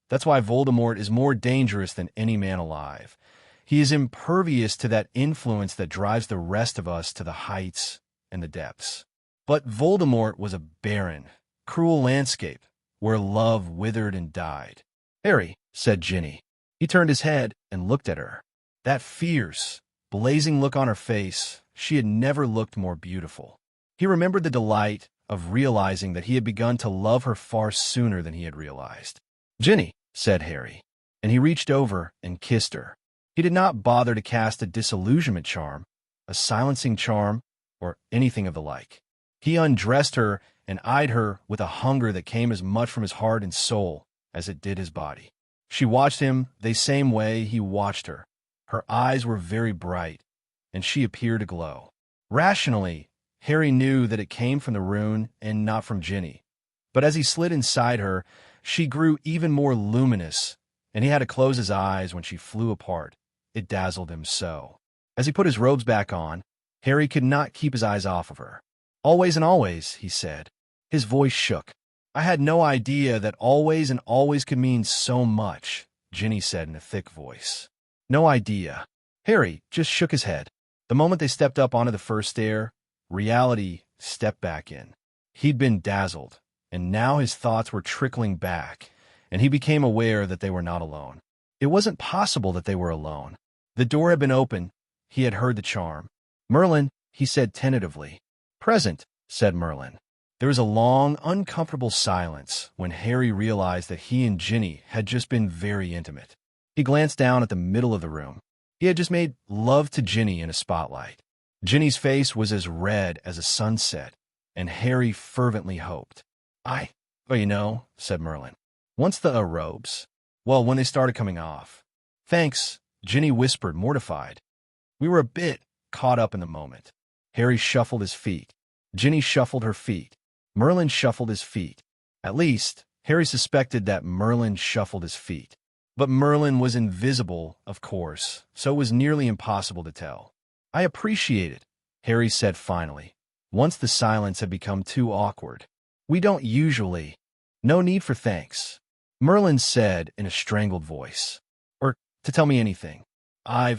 That's why Voldemort is more dangerous than any man alive. He is impervious to that influence that drives the rest of us to the heights and the depths. But Voldemort was a barren, cruel landscape where love withered and died. "Harry," said Ginny. He turned his head and looked at her. That fierce, blazing look on her face, she had never looked more beautiful. He remembered the delight of realizing that he had begun to love her far sooner than he had realized. "Ginny," said Harry, and he reached over and kissed her. He did not bother to cast a disillusionment charm, a silencing charm, or anything of the like. He undressed her and eyed her with a hunger that came as much from his heart and soul as it did his body. She watched him the same way he watched her. Her eyes were very bright, and she appeared to glow. Rationally, Harry knew that it came from the rune and not from Ginny. But as he slid inside her, she grew even more luminous, and he had to close his eyes when she flew apart. It dazzled him so. As he put his robes back on, Harry could not keep his eyes off of her. "Always and always," he said. His voice shook. "I had no idea that always and always could mean so much," Ginny said in a thick voice. "No idea." Harry just shook his head. The moment they stepped up onto the first stair, reality stepped back in. He'd been dazzled, and now his thoughts were trickling back, and he became aware that they were not alone. It wasn't possible that they were alone. The door had been open. He had heard the charm. "Merlin," he said tentatively. "Present," said Merlin. There was a long, uncomfortable silence when Harry realized that he and Ginny had just been very intimate. He glanced down at the middle of the room. He had just made love to Ginny in a spotlight. Ginny's face was as red as a sunset, and Harry fervently hoped. "Well, said Merlin. "Once the robes. Well, when they started coming off." "Thanks," Ginny whispered, mortified. "We were a bit caught up in the moment." Harry shuffled his feet. Ginny shuffled her feet. Merlin shuffled his feet. At least, Harry suspected that Merlin shuffled his feet. But Merlin was invisible, of course, so it was nearly impossible to tell. I appreciate it, Harry said finally, once the silence had become too awkward. We don't usually. No need for thanks, Merlin said in a strangled voice. Or to tell me anything. I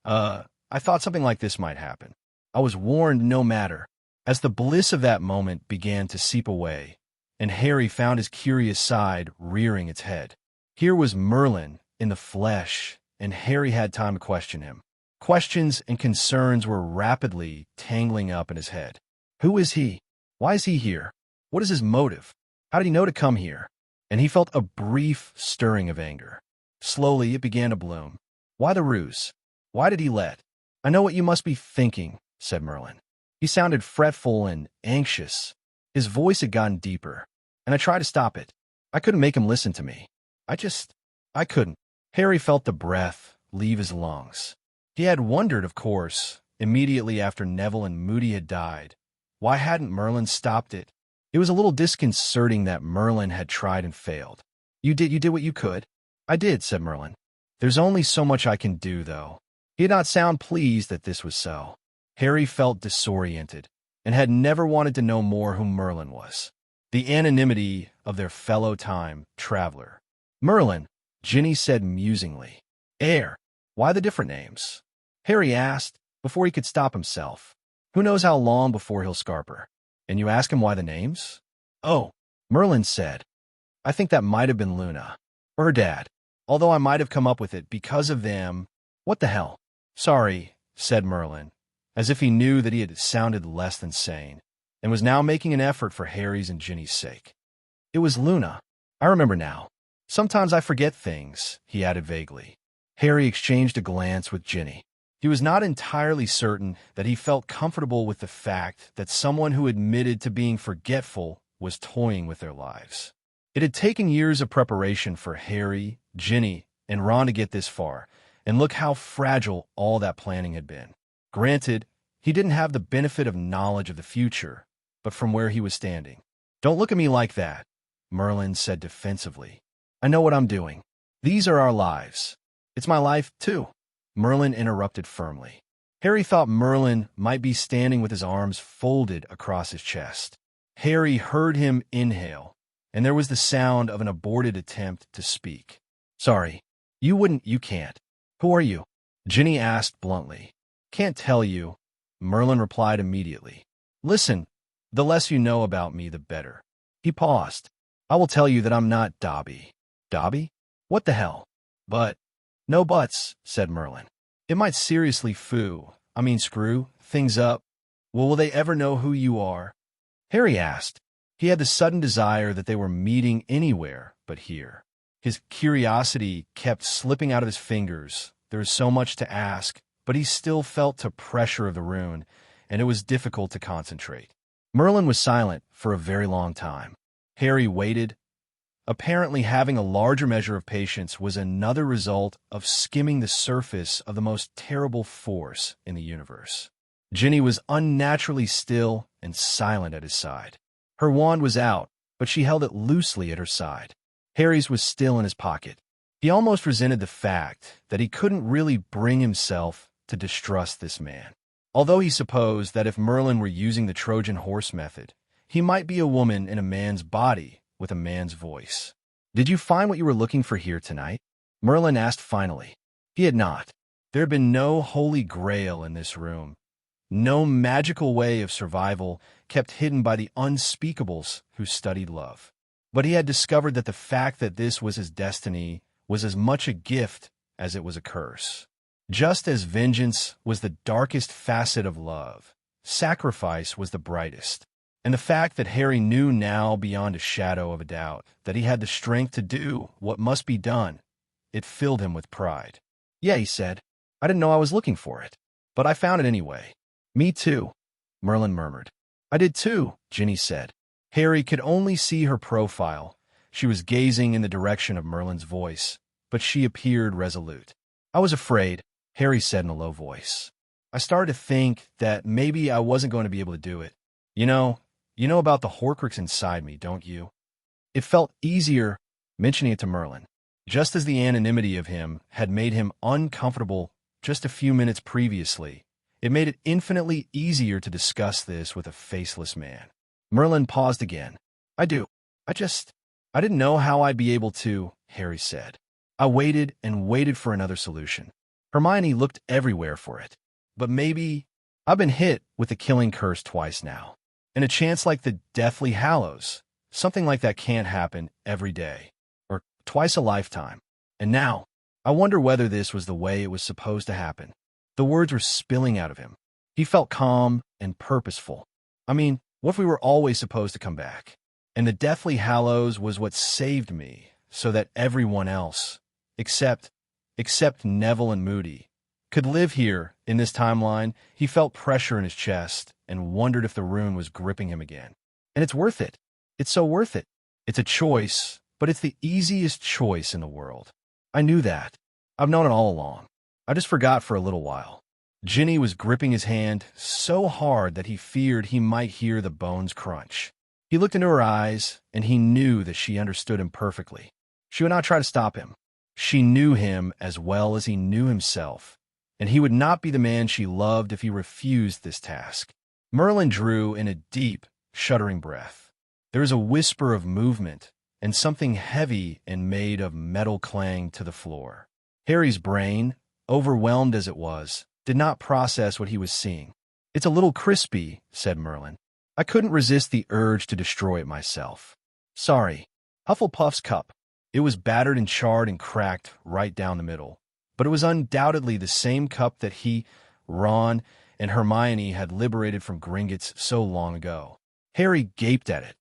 thought something like this might happen. I was warned no matter. As the bliss of that moment began to seep away, and Harry found his curious side rearing its head. Here was Merlin in the flesh, and Harry had time to question him. Questions and concerns were rapidly tangling up in his head. Who is he? Why is he here? What is his motive? How did he know to come here? And he felt a brief stirring of anger. Slowly it began to bloom. Why the ruse? Why did he let? I know what you must be thinking, said Merlin. He sounded fretful and anxious. His voice had gotten deeper, and I tried to stop it. I couldn't make him listen to me. I couldn't. Harry felt the breath leave his lungs. He had wondered, of course, immediately after Neville and Moody had died. Why hadn't Merlin stopped it? It was a little disconcerting that Merlin had tried and failed. You did what you could. I did, said Merlin. There's only so much I can do, though. He did not sound pleased that this was so. Harry felt disoriented, and had never wanted to know more who Merlin was. The anonymity of their fellow time traveler. Merlin, Ginny said musingly. Why the different names? Harry asked, before he could stop himself. Who knows how long before he'll scarper? And you ask him why the names? Oh, Merlin said. I think that might have been Luna, or her dad, although I might have come up with it because of them. What the hell? Sorry, said Merlin, as if he knew that he had sounded less than sane, and was now making an effort for Harry's and Ginny's sake. It was Luna. I remember now. Sometimes I forget things, he added vaguely. Harry exchanged a glance with Ginny. He was not entirely certain that he felt comfortable with the fact that someone who admitted to being forgetful was toying with their lives. It had taken years of preparation for Harry, Ginny, and Ron to get this far, and look how fragile all that planning had been. Granted, he didn't have the benefit of knowledge of the future, but from where he was standing. Don't look at me like that, Merlin said defensively. I know what I'm doing. These are our lives. It's my life, too, Merlin interrupted firmly. Harry thought Merlin might be standing with his arms folded across his chest. Harry heard him inhale, and there was the sound of an aborted attempt to speak. Sorry, you can't. Who are you? Ginny asked bluntly. Can't tell you, Merlin replied immediately. Listen, the less you know about me, the better. He paused. I will tell you that I'm not Dobby. Dobby? What the hell? But, no buts, said Merlin. It might seriously screw things up. Well, will they ever know who you are? Harry asked. He had the sudden desire that they were meeting anywhere but here. His curiosity kept slipping out of his fingers. There was so much to ask, but he still felt the pressure of the rune, and it was difficult to concentrate. Merlin was silent for a very long time. Harry waited. Apparently having a larger measure of patience was another result of skimming the surface of the most terrible force in the universe. Ginny was unnaturally still and silent at his side. Her wand was out, but she held it loosely at her side. Harry's was still in his pocket. He almost resented the fact that he couldn't really bring himself to distrust this man. Although he supposed that if Merlin were using the Trojan horse method, he might be a woman in a man's body with a man's voice. Did you find what you were looking for here tonight? Merlin asked finally. He had not. There had been no holy grail in this room. No magical way of survival kept hidden by the unspeakables who studied love. But he had discovered that the fact that this was his destiny was as much a gift as it was a curse. Just as vengeance was the darkest facet of love, sacrifice was the brightest. And the fact that Harry knew now beyond a shadow of a doubt that he had the strength to do what must be done, it filled him with pride. Yeah, he said. I didn't know I was looking for it, but I found it anyway. Me too, Merlin murmured. I did too, Ginny said. Harry could only see her profile. She was gazing in the direction of Merlin's voice, but she appeared resolute. I was afraid, Harry said in a low voice. I started to think that maybe I wasn't going to be able to do it. You know, you know about the Horcrux inside me, don't you? It felt easier mentioning it to Merlin, just as the anonymity of him had made him uncomfortable just a few minutes previously. It made it infinitely easier to discuss this with a faceless man. Merlin paused again. I do. I didn't know how I'd be able to, Harry said. I waited and waited for another solution. Hermione looked everywhere for it. But maybe I've been hit with the killing curse twice now. And a chance like the Deathly Hallows, something like that can't happen every day, or twice a lifetime. And now, I wonder whether this was the way it was supposed to happen. The words were spilling out of him. He felt calm and purposeful. I mean, what if we were always supposed to come back? And the Deathly Hallows was what saved me, so that everyone else, except Neville and Moody, could live here in this timeline. He felt pressure in his chest and wondered if the rune was gripping him again. And it's worth it. It's so worth it. It's a choice, but it's the easiest choice in the world. I knew that. I've known it all along. I just forgot for a little while. Ginny was gripping his hand so hard that he feared he might hear the bones crunch. He looked into her eyes, and he knew that she understood him perfectly. She would not try to stop him. She knew him as well as he knew himself, and he would not be the man she loved if he refused this task. Merlin drew in a deep, shuddering breath. There was a whisper of movement, and something heavy and made of metal clanged to the floor. Harry's brain, overwhelmed as it was, did not process what he was seeing. It's a little crispy, said Merlin. I couldn't resist the urge to destroy it myself. Sorry. Hufflepuff's cup. It was battered and charred and cracked right down the middle. But it was undoubtedly the same cup that he, Ron, and Hermione had liberated from Gringotts so long ago. Harry gaped at it,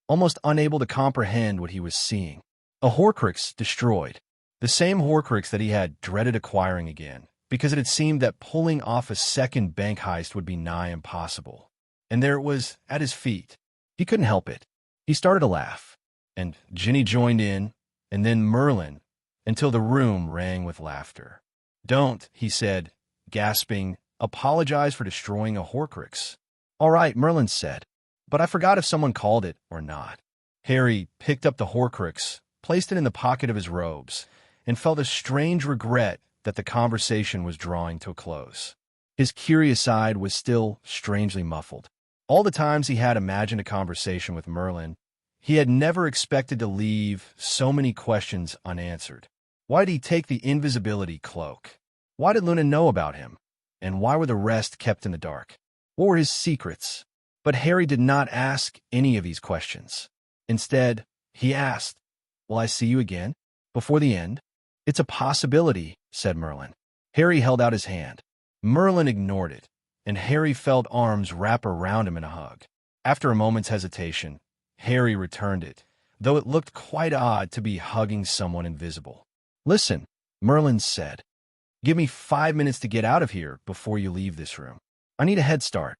almost unable to comprehend what he was seeing. A Horcrux destroyed. The same Horcrux that he had dreaded acquiring again, because it had seemed that pulling off a second bank heist would be nigh impossible. And there it was, at his feet. He couldn't help it. He started to laugh, and Ginny joined in, and then Merlin, until the room rang with laughter. Don't, he said, gasping, apologize for destroying a Horcrux. All right, Merlin said, but I forgot if someone called it or not. Harry picked up the Horcrux, placed it in the pocket of his robes, and felt a strange regret that the conversation was drawing to a close. His curious side was still strangely muffled. All the times he had imagined a conversation with Merlin, he had never expected to leave so many questions unanswered. Why did he take the invisibility cloak? Why did Luna know about him? And why were the rest kept in the dark? What were his secrets? But Harry did not ask any of these questions. Instead, he asked, Will I see you again? Before the end? It's a possibility, said Merlin. Harry held out his hand. Merlin ignored it, and Harry felt arms wrap around him in a hug. After a moment's hesitation, Harry returned it, though it looked quite odd to be hugging someone invisible. Listen, Merlin said. Give me 5 minutes to get out of here before you leave this room. I need a head start.